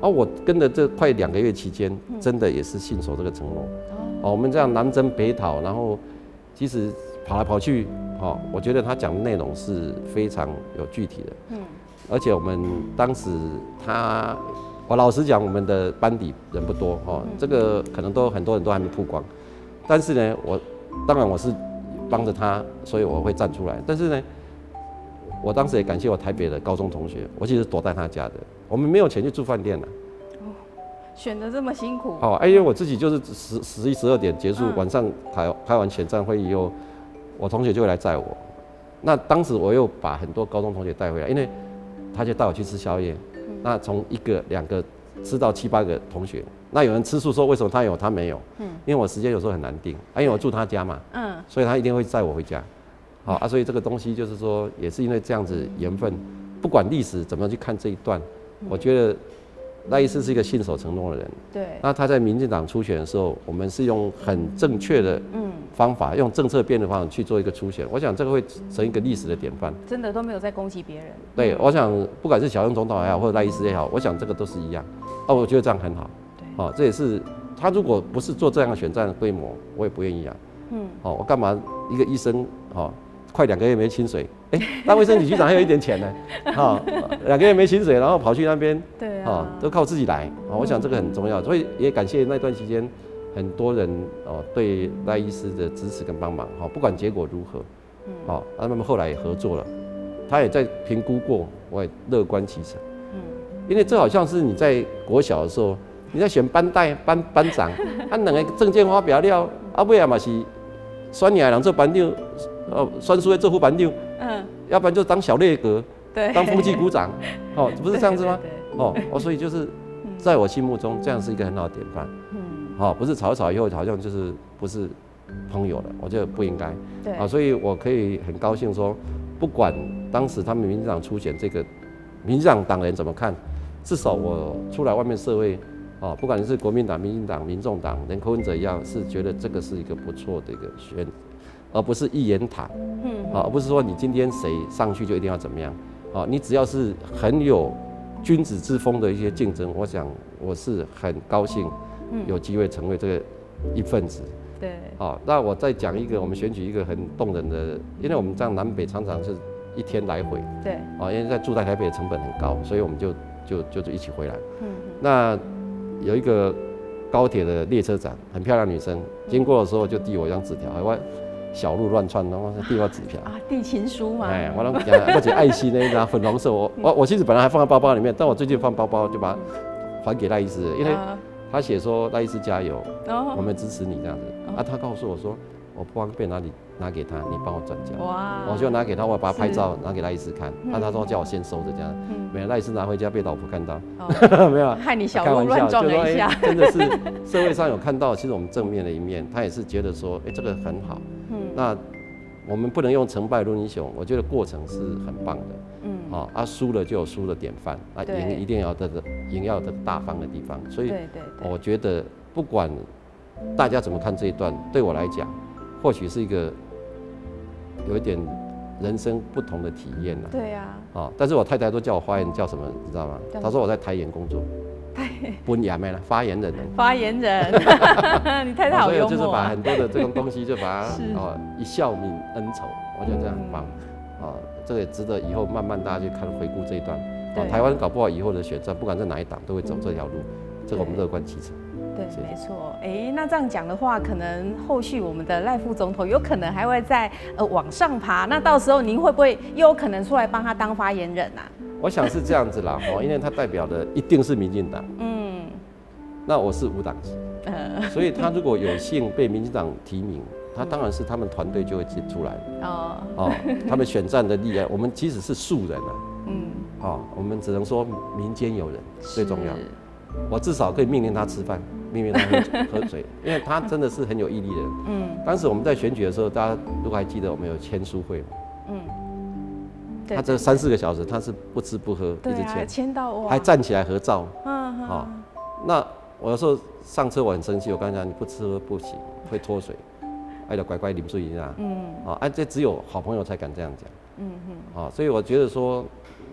我跟着这快2个月期间，真的也是信守这个承诺，我们这样南征北讨，然后其实跑来跑去，我觉得他讲的内容是非常有具体的，而且我们当时我老实讲，我们的班底人不多，这个可能很多人都还没曝光，但是呢，当然我是帮着他，所以我会站出来。但是呢，我当时也感谢我台北的高中同学，我其实躲在他家的，我们没有钱去住饭店了。选得这么辛苦。因为我自己就是11、12点结束，晚上开完选战会议以后，我同学就会来载我。那当时我又把很多高中同学带回来，因为他就带我去吃宵夜。那从1个、2个吃到7、8个同学，那有人吃素说为什么他有他没有？因为我时间有时候很难定，因为我住他家嘛，所以他一定会载我回家，所以这个东西就是说，也是因为这样子缘分，不管历史怎么去看这一段，我觉得赖医师是一个信守承诺的人。对。那他在民进党初选的时候，我们是用很正确的方法，用政策辩论方法去做一个初选，我想这个会成一个历史的典范。真的都没有在攻击别人。对，我想不管是小英总统也好，或者赖医师也好，我想这个都是一样。我觉得这样很好。对。这也是他如果不是做这样的选战的规模，我也不愿意啊。我干嘛一个医生快2个月没薪水？当卫生局局长还有一点钱呢。2个月没薪水，然后跑去那边，对都靠自己来。我想这个很重要，所以也感谢那段期间很多人对赖医师的支持跟帮忙。不管结果如何，他们后来也合作了，他也在评估过，我也乐观其成。因为这好像是你在国小的时候，你在选班长，2个政见发表了，尾也嘛是选你的人做班长，选书的做副班长，要不然就当小内阁，当风纪股长，不是这样子吗？所以就是在我心目中，这样是一个很好的典范。不是吵以后好像就是不是朋友了，我觉得不应该。对。所以我可以很高兴说，不管当时他们民进党初选这个，民进党党人怎么看，至少我出来外面社会，不管是国民党、民进党、民众党，连柯文哲一样，是觉得这个是一个不错的一个选，而不是一言堂。而不是说你今天谁上去就一定要怎么样。你只要是很有君子之风的一些竞争，我想我是很高兴有机会成为这个一份子。对。好，那我再讲一个我们选举一个很动人的，因为我们这样南北常常是一天来回。对。因为在住在台北的成本很高，所以我们就一起回来。那有一个高铁的列车长，很漂亮女生，经过的时候就递我一张纸条，我小路乱窜，然后递我纸条递情书嘛。我拢讲，而且爱心那一张粉红色，我其实本来还放在包包里面，但我最近放包包就把它还给赖医师，因为他写说赖医师加油，我们支持你这样子。他告诉我说我不方便拿给他，你帮我转交。哇！我就拿给他，我把他拍照拿给赖医师看。他说叫我先收着这样，免得赖医师拿回家被老婆看到。没有，害你小鹿乱撞了一下。真的是社会上有看到，其实我们正面的一面，他也是觉得说，这个很好。那我们不能用成败论英雄，我觉得过程是很棒的。输了就有输的典范，赢一定要赢要有大方的地方。所以我觉得不管大家怎么看这一段，对我来讲，或许是一个有一点人生不同的体验呐。对呀。但是我太太都叫我发言叫什么，你知道吗？她说我在台研工作。本言没了，发言人。发言人，你太好幽默。所以就是把很多的这种东西，就把它一笑泯恩仇，我觉得这样很棒。这个也值得以后慢慢大家去看回顾这一段。台湾搞不好以后的选战，不管在哪一党，都会走这条路。这个我们乐观其成。对，没错。那这样讲的话，可能后续我们的赖副总统有可能还会再往上爬。那到时候您会不会又有可能出来帮他当发言人啊？我想是这样子啦，因为他代表的一定是民进党。那我是无党籍，所以他如果有幸被民进党提名，他当然是他们团队就会出来了。他们选战的力量，我们即使是素人我们只能说民间有人最重要。我至少可以命令他吃饭，命令他喝水，因为他真的是很有毅力的人。当时我们在选举的时候，大家如果还记得，我们有签书会嘛。他这3-4个小时，他是不吃不喝，一直签到还站起来合照。那我有时候上车我很生气，我跟他讲你不吃喝不行，会脱水，就乖乖啉水一下。这只有好朋友才敢这样讲。所以我觉得说，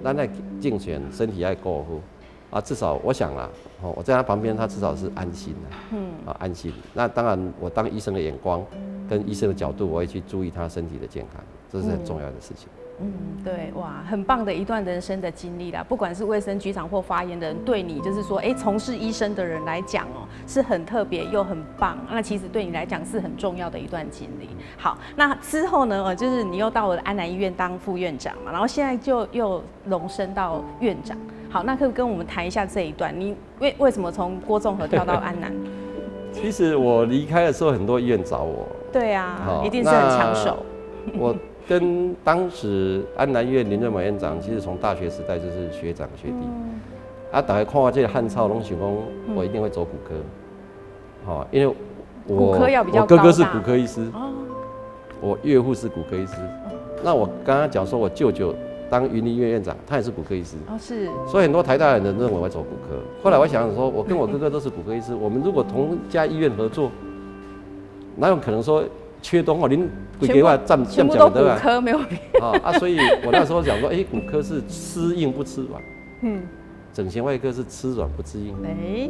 咱在竞选身体要够好。至少我想啦，我在他旁边，他至少是安心的。安心。那当然，我当医生的眼光跟医生的角度，我会去注意他身体的健康，这是很重要的事情。对，哇，很棒的一段人生的经历啦。不管是卫生局长或发言人，对你就是说，从事医生的人来讲是很特别又很棒。那其实对你来讲是很重要的一段经历。好，那之后呢，就是你又到了安南医院当副院长嘛，然后现在就又荣升到院长。好，那可以跟我们谈一下这一段，你为什么从郭综合跳到安南？其实我离开的时候，很多医院找我。对啊，一定是很抢手。我跟当时安南医院林瑞满院长，其实从大学时代就是学长学弟。大家看我这个汉草，拢想讲我一定会走骨科。因为骨科要比较我哥哥是骨科医师，我岳父是骨科医师。那我刚刚讲说我舅舅当云林医院院长，他也是骨科医师。是。所以很多台大人认为我会走骨科。后来我想说，我跟我哥哥都是骨科医师，我们如果同一家医院合作，哪有可能说缺东您给我全部都骨科没有所以我那时候讲说，骨科是吃硬不吃软，整形外科是吃软不吃硬，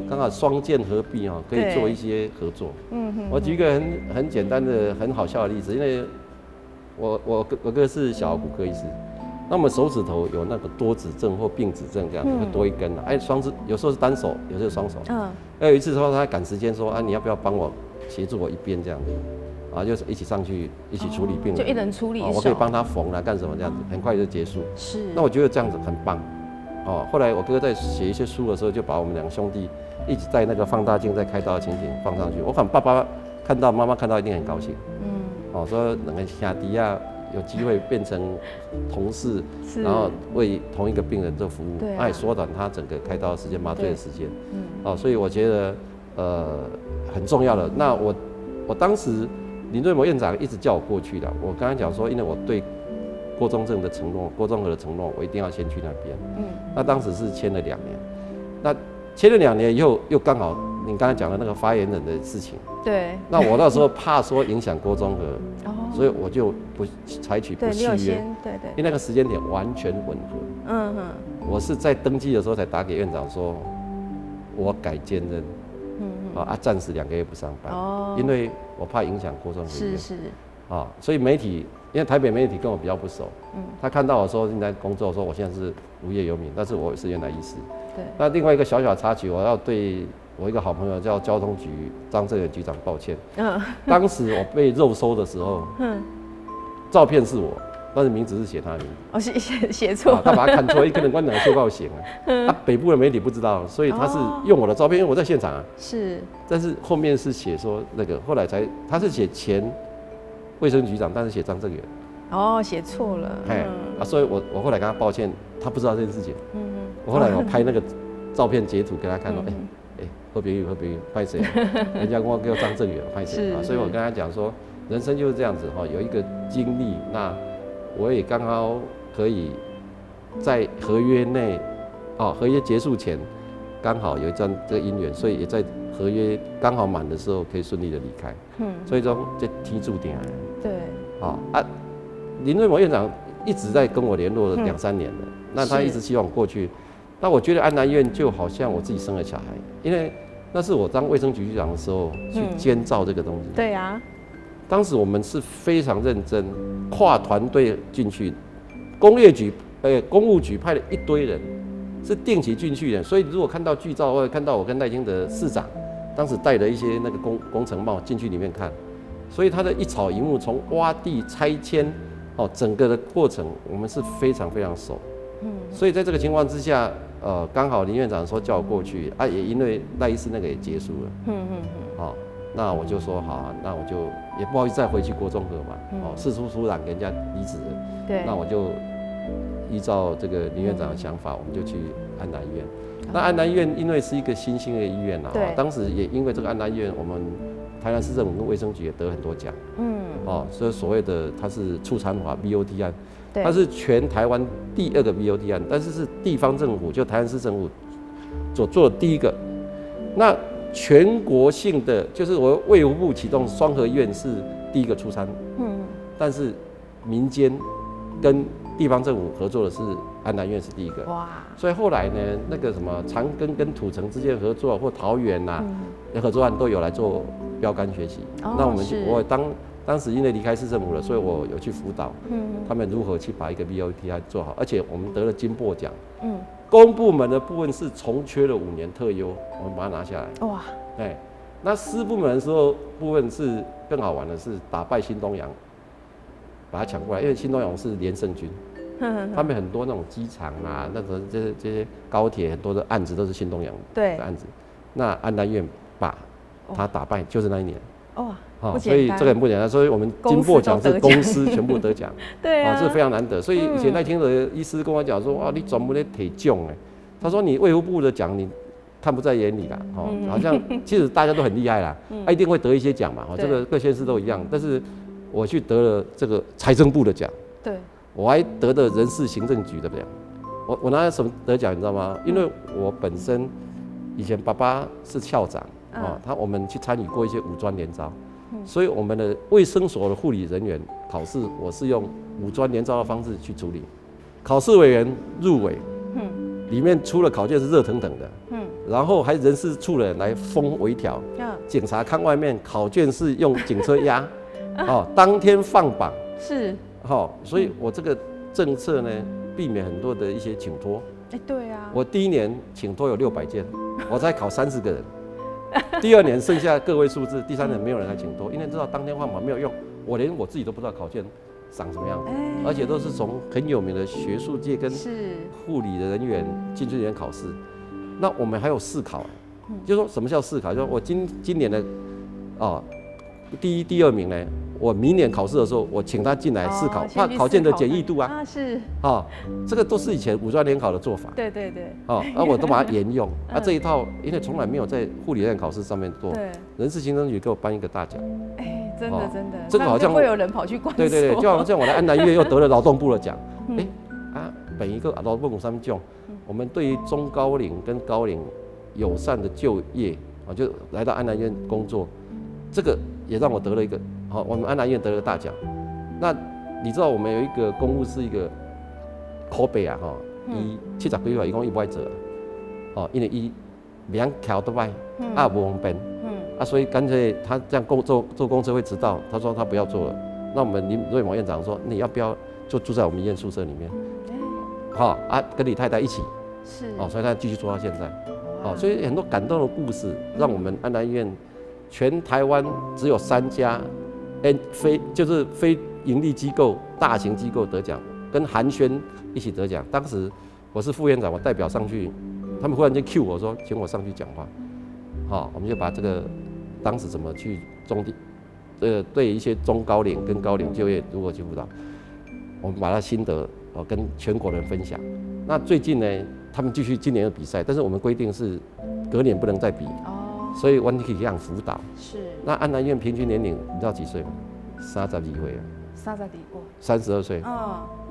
刚好双剑合璧可以做一些合作。我举一个很简单的、很好笑的例子，因为我哥哥是小儿骨科医师，那我们手指头有那个多指症或并指症这样子，会多一根双指有时候是单手，有时候是双手。有一次说他赶时间说你要不要帮我协助我一边这样子。就是一起上去一起处理病人，就一人处理一手，我可以帮他缝干什么这样子，很快就结束。是。那我觉得这样子很棒。后来我哥哥在写一些书的时候，就把我们两兄弟一起在那个放大镜在开刀的情景放上去。我看爸爸看到，妈妈看到一定很高兴。说两个兄弟有机会变成同事，然后为同一个病人做服务，也缩短他整个开刀的时间、麻醉的时间。所以我觉得很重要的。那我当时。林瑞谋院长一直叫我过去的，我刚才讲说，因为我对郭宗正的承诺、郭综合的承诺，我一定要先去那边。那当时是签了2年，那签了2年以后，又刚好你刚才讲的那个发言人的事情。对。那我那时候怕说影响郭综合，所以我就不采取不续约。对，因为那个时间点完全吻合。我是在登记的时候才打给院长说，我改兼任。暂时2个月不上班，因为我怕影响国中人员。是。所以媒体，因为台北媒体跟我比较不熟，他看到我说现在工作，说我现在是无业游民，但是我是原来医师。对。那另外一个小小插曲，我要对我一个好朋友叫交通局张正元局长抱歉。当时我被肉搜的时候，照片是我，但是名字是写他的名字。写错。他把他看错，可能关两个修报型啊。北部的媒体不知道，所以他是用我的照片，因为我在现场啊。是。但是后面是写说那个，后来他是写前卫生局长，但是写张正元。写错了。所以我后来跟他抱歉，他不知道这件事情。我后来我拍那个照片截图给他看到，何别玉，拍谁？人家跟我叫张正元，拍谁啊？所以我跟他讲说，人生就是这样子有一个经历，那我也刚好可以在合约内，合约结束前刚好有一段这个姻缘，所以也在合约刚好满的时候可以顺利的离开。所以说这天注定。对。林瑞谋院长一直在跟我联络了2、3年了，那他一直希望我过去。那我觉得安南医院就好像我自己生了小孩，因为那是我当卫生局局长的时候去监造这个东西。对啊。当时我们是非常认真，跨团队进去，公务局派了一堆人，是定期进去的。所以如果看到剧照，或者看到我跟赖清德市长当时戴了一些那个工程帽进去里面看，所以他的一草一木从挖地拆迁，整个的过程我们是非常非常熟。所以在这个情况之下，刚好林院长说叫我过去也因为赖医师那个也结束了。那我就说好那我就也不好意思再回去国中和嘛。事出突然给人家离职了。对。那我就依照这个林院长的想法，我们就去安南医院。那安南医院因为是一个新兴的医院当时也因为这个安南医院，我们台南市政府跟卫生局也得很多奖。所以所谓的它是促产法 BOT 案。它是全台湾第2个 BOT 案，但是是地方政府就台南市政府所做的第1个。那全国性的就是我卫福部启动双和医院是第1个出餐。但是民间跟地方政府合作的是安南医院是第1个。哇！所以后来呢，那个什么长庚跟土城之间合作，或桃园合作案都有来做标杆学习。那我当时因为离开市政府了，所以我有去辅导，他们如何去把一个 BOT 案做好，而且我们得了金擘奖。公部门的部分是重缺了5年特优，我们把它拿下来。哇！那私部门的时候部分是更好玩的是打败新东阳，把它抢过来，因为新东阳是连胜军，他们很多那种机场那种这些高铁很多的案子都是新东阳的案子。那安南院把他打败，就是那一年。所以这个很不简单，所以我们金擘奖是公司全部得奖。对啊，这非常难得。所以以前赖清德医师跟我讲说，你专门在提奖他说你卫福部的奖你看不在眼里啦，好像其实大家都很厉害啦，一定会得一些奖嘛，这个各县市都一样。但是我去得了这个财政部的奖，对，我还得了人事行政局的奖。我拿什么得奖你知道吗？因为我本身以前爸爸是校长我们去参与过一些5专联招。所以我们的卫生所的护理人员考试，我是用5专联招的方式去处理。考试委员入围，里面出了考卷是热腾腾的，然后还人事处的人来封微调，检查看外面考卷是用警车压，当天放榜，是，所以我这个政策呢，避免很多的一些请托。对啊，我第1年请托有600件，我才考30个人。第2年剩下个位数字，第3年没有人来请托，因为知道当天放榜没有用，我连我自己都不知道考卷长什么样子，而且都是从很有名的学术界跟护理的人员进去人员考试。那我们还有试考，就是说什么叫试考？就是我今年的第1、第2名呢，我明年考试的时候，我请他进来试考，怕考卷的简易度是这个都是以前5专联考的做法。对。我都把它沿用。这一套因为从来没有在护理人员考试上面做，人事行政局给我颁一个大奖。真的，这个好像会有人跑去关注。对，就好像我来安南医院又得了劳动部的奖。本一个劳动部3奖，我们对于中高龄跟高龄友善的就业就来到安南医院工作，这个也让我得了一个我们安南医院得了个大奖。那你知道我们有一个公务是一个口碑伊70几岁伊讲伊不爱做因为伊两条都歹无方便啊，所以干脆他这样坐公车会迟到，他说他不要做了。那我们林瑞某院长说，你要不要就住在我们医院宿舍里面？好啊，跟你太太一起，是哦，所以他继续做到现在。哦，所以很多感动的故事，让我们安南医院全台湾只有3家，非盈利机构、大型机构得奖，跟寒暄一起得奖。当时我是副院长，我代表上去，他们忽然间 cue 我说，请我上去讲话。好，我们就把这个当时怎么去对一些中高龄跟高龄就业如何去辅导，我们把他心得跟全国人分享。那最近呢，他们继续今年有比赛，但是我们规定是隔年不能再比，所以我们可以这样辅导。是。那安南医院平均年龄你知道几岁吗？32岁了。32岁。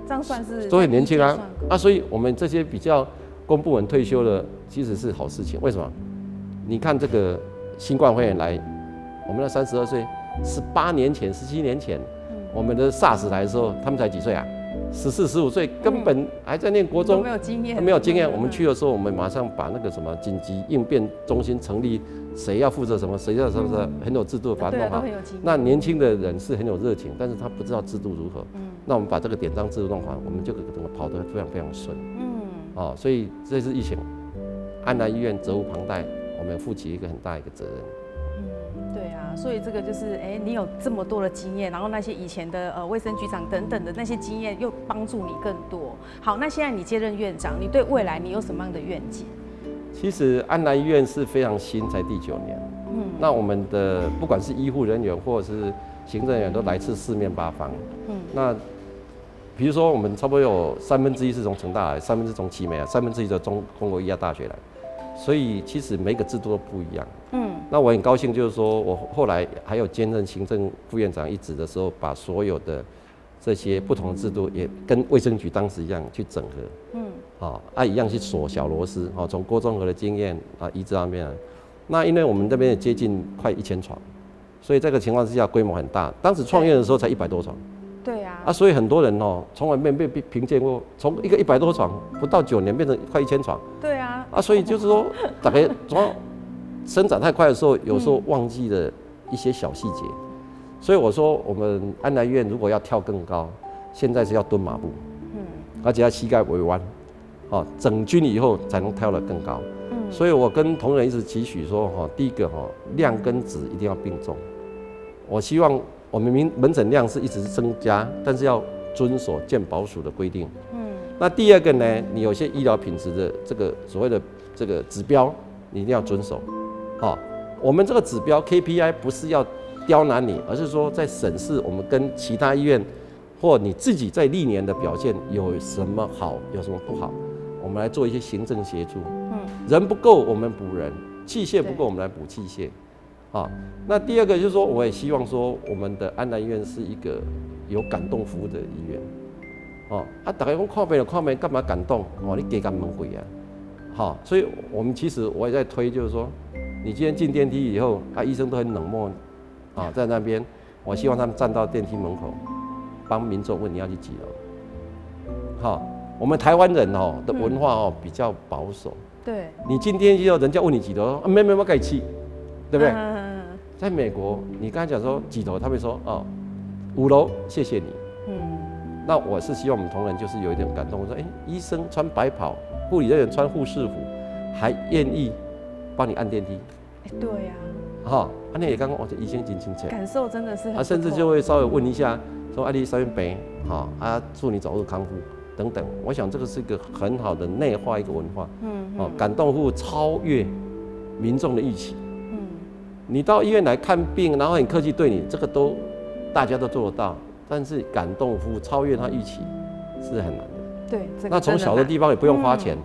这样算是都很年轻啊。所以我们这些比较公部门退休的，其实是好事情。为什么？你看这个新冠肺炎来，我们的32岁，18年前、17年前，我们的 SARS 来的时候，他们才几岁啊？14、15岁，根本还在念国中，没有经验。没有经验。我们去的时候，我们马上把那个什么紧急应变中心成立，谁要负责什么，谁要什么，很有制度把它弄好。那年轻的人是很有热情，但是他不知道制度如何。那我们把这个典章制度弄好，我们就整个跑得非常非常顺。所以这次疫情，安南医院责无旁贷，我们负起一个很大一个责任。对啊，所以这个就是你有这么多的经验，然后那些以前的卫生局长等等的那些经验又帮助你更多。好，那现在你接任院长，你对未来你有什么样的愿景？其实安南医院是非常新，才第9年。那我们的不管是医护人员或者是行政人员都来自四面八方。那比如说我们差不多有1/3是从成大来，1/3从奇美来，1/3从中国医药大学来。所以其实每个制度都不一样。那我很高兴，就是说我后来还有兼任行政副院长一职的时候，把所有的这些不同的制度也跟卫生局当时一样去整合。一样去锁小螺丝。从郭中和的经验移至那边来。那因为我们这边也接近快1000床，所以这个情况之下规模很大。当时创业的时候才100多床。对啊。所以很多人从来没被评鉴过，从一个100多床不到9年变成快1000床。对啊。所以就是说，大概生长太快的时候，有时候忘记了一些小细节。所以我说，我们安南医院如果要跳更高，现在是要蹲马步，而且要膝盖微弯，整军以后才能跳得更高。所以我跟同仁一直期许说，第一个量跟质一定要并重。我希望我们门诊量是一直增加，但是要遵守健保署的规定。那第二个呢，你有些医疗品质的这个所谓的这个指标，你一定要遵守。我们这个指标 KPI 不是要刁难你，而是说在审视我们跟其他医院或你自己在历年的表现有什么好，有什么不好，我们来做一些行政协助。人不够我们补人，器械不够我们来补器械。那第二个就是说，我也希望说我们的安南医院是一个有感动服务的医院。大家讲看病就看病，干嘛感动？你加感问贵啊！所以我们其实我也在推，就是说，你今天进电梯以后，医生都很冷漠在那边，我希望他们站到电梯门口，帮民众问你要去几楼。我们台湾人的文化比较保守。对。你进电梯后，人家问你几楼，没，我改去，对不对？在美国，你刚才讲说几楼，他会说5楼，谢谢你。那我是希望我们同仁就是有一点感动，我说医生穿白袍，护理人员穿护士服，还愿意帮你按电梯。对呀。那也刚刚医生真亲切，感受真的是很甚至就会稍微问一下，说你三元病，祝你早日康复等等。我想这个是一个很好的内化一个文化。感动服务超越民众的预期。你到医院来看病，然后很客气对你，这个都大家都做得到。但是感动服务超越他预期是很难的。对，那从小的地方也不用花钱，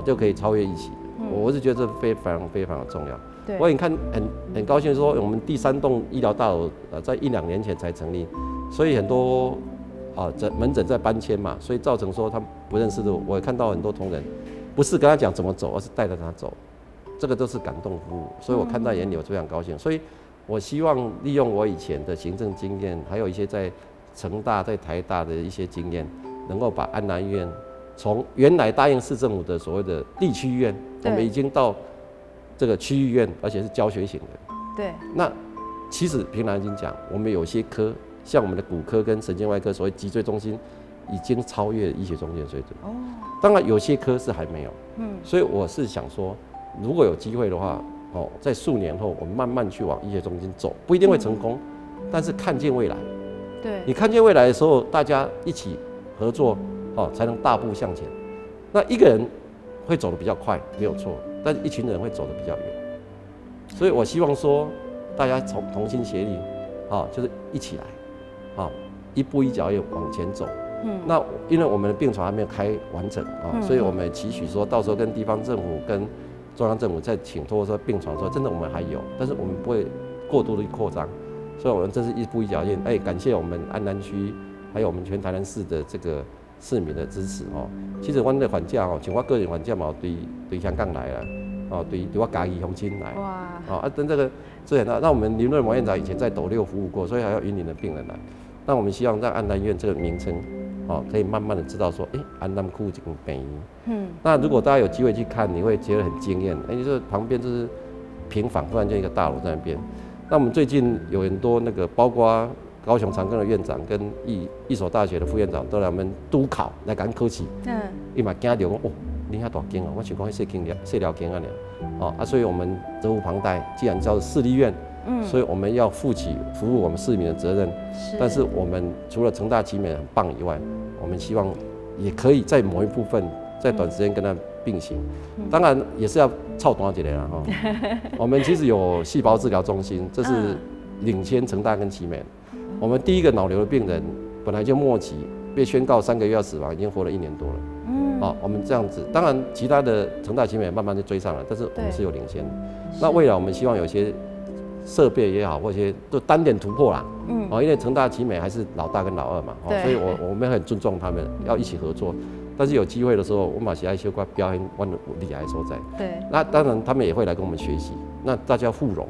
就可以超越预期。我是觉得这非常非常的重要。对，我也很高兴说，我们第3栋医疗大楼在1-2年前才成立，所以很多门诊在搬迁嘛，所以造成说他不认识的，我也看到很多同仁不是跟他讲怎么走，而是带着他走，这个都是感动服务，所以我看在眼里，我非常高兴。所以我希望利用我以前的行政经验，还有一些在成大、在台大的一些经验，能够把安南医院从原来答应市政府的所谓的地区医院，我们已经到这个区域医院，而且是教学型的。对。那其实平常心讲，我们有些科，像我们的骨科跟神经外科，所谓脊椎中心，已经超越医学中心的水准。哦。当然有些科是还没有。所以我是想说，如果有机会的话，在数年后，我们慢慢去往医学中心走，不一定会成功，但是看见未来。对。你看见未来的时候，大家一起合作，才能大步向前。那一个人会走得比较快，没有错，但一群人会走得比较远。所以我希望说，大家同心协力，就是一起来，一步一脚印往前走。那因为我们的病床还没有开完整所以我们期许说到时候跟地方政府、跟中央政府再请托说病床说真的我们还有，但是我们不会过度的扩张，所以我们这是一步一脚印。感谢我们安南区还有我们全台南市的这个市民的支持其实我的缓假像我个人缓假嘛，对香港来了对我家己乡亲来哇等这个那我们林瑞模院长以前在斗六服务过，所以还有云林的病人来。那我们希望让安南医院这个名称可以慢慢的知道说，安南区这个病院。那如果大家有机会去看，你会觉得很惊艳。就是旁边就是平房，忽然间一个大楼在那边。那我们最近有很多那个，包括高雄长庚的院长跟一所大学的副院长都来我们督考来赶考试。伊嘛惊到讲你遐大间我想讲细条间啊所以我们责无旁贷，既然叫市立医院。所以我们要负起服务我们市民的责任。但是我们除了成大奇美很棒以外，我们希望也可以在某一部分在短时间跟它并行。当然也是要操多几年了我们其实有细胞治疗中心，这是领先成大跟奇美。我们第一个脑瘤的病人本来就末期，被宣告3个月要死亡，已经活了1年多了。我们这样子，当然其他的成大奇美慢慢就追上了，但是我们是有领先的。那未来我们希望有些设备也好，或者些都单点突破啦。因为成大奇美还是老大跟老二嘛，所以我们很尊重他们，要一起合作。但是有机会的时候，我马西爱修挂表演我厉害的所在。对。那当然他们也会来跟我们学习，那大家互融。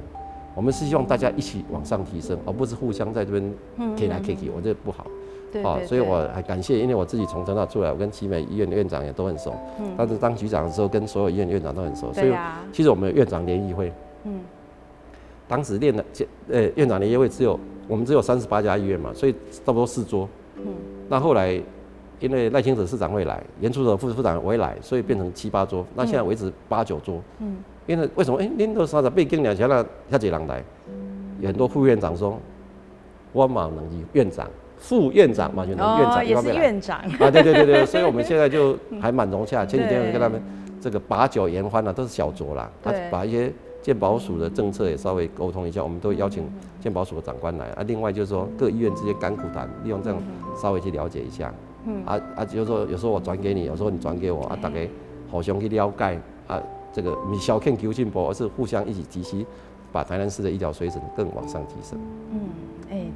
我们是希望大家一起往上提升，而不是互相在这边 K 来 K去，我觉得不好。对。所以我还感谢，因为我自己从成大出来，我跟奇美医院的院长也都很熟。但是当局长的时候，跟所有医院院长都很熟，所以其实我们有院长联谊会。当时院长联谊会我们只有38家医院嘛，所以差不多4桌。那后来因为赖清德市长会来，严处的副市长也会来，所以变成7、8桌。那现在为止8、9桌。因为为什么？恁都38间了，现在遐侪人来，有很多副院长说，我嘛能是院长，副院长嘛就能院长，也是院长。对，所以我们现在就还蛮融洽。前几天我跟他们这个把酒言欢都是小酌啦，把一些健保署的政策也稍微沟通一下，我们都邀请健保署的长官来另外就是说各医院之间甘苦谈，利用这样稍微去了解一下。就是说有时候我转给你，有时候你转给我大家互相去了解这个不是小看求进步，而是互相一起提携，把台南市的医疗水准更往上提升。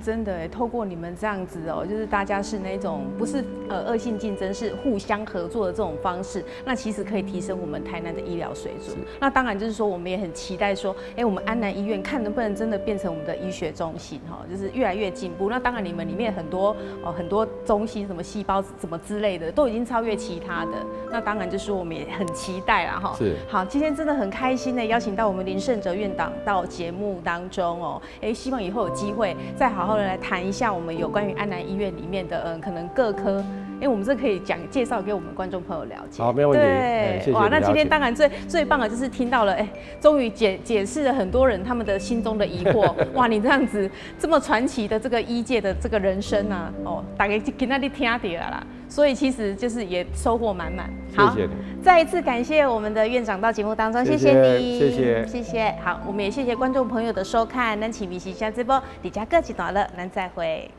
真的透过你们这样子就是大家是那种不是恶性竞争，是互相合作的这种方式，那其实可以提升我们台南的医疗水准。那当然就是说，我们也很期待说，我们安南医院看能不能真的变成我们的医学中心就是越来越进步。那当然你们里面很多中心，什么细胞什么之类的，都已经超越其他的。那当然就是我们也很期待啦是。好，今天真的很开心的邀请到我们林胜哲院长到节目当中希望以后有机会再好好的来谈一下我们有关于安南医院里面的可能各科，我们这可以介绍给我们观众朋友了解。好，没有问题。对，谢谢。哇，那今天当然最棒的就是听到了，终于解释了很多人他们的心中的疑惑。哇，你这样子这么传奇的这个医界的这个人生啊，大家今天你听到了啦，所以其实就是也收获满满。好，谢谢。再一次感谢我们的院长到节目当中，谢谢你，谢谢。好，我们也谢谢观众朋友的收看，咱起米西下直播，李家各集短了，咱再会。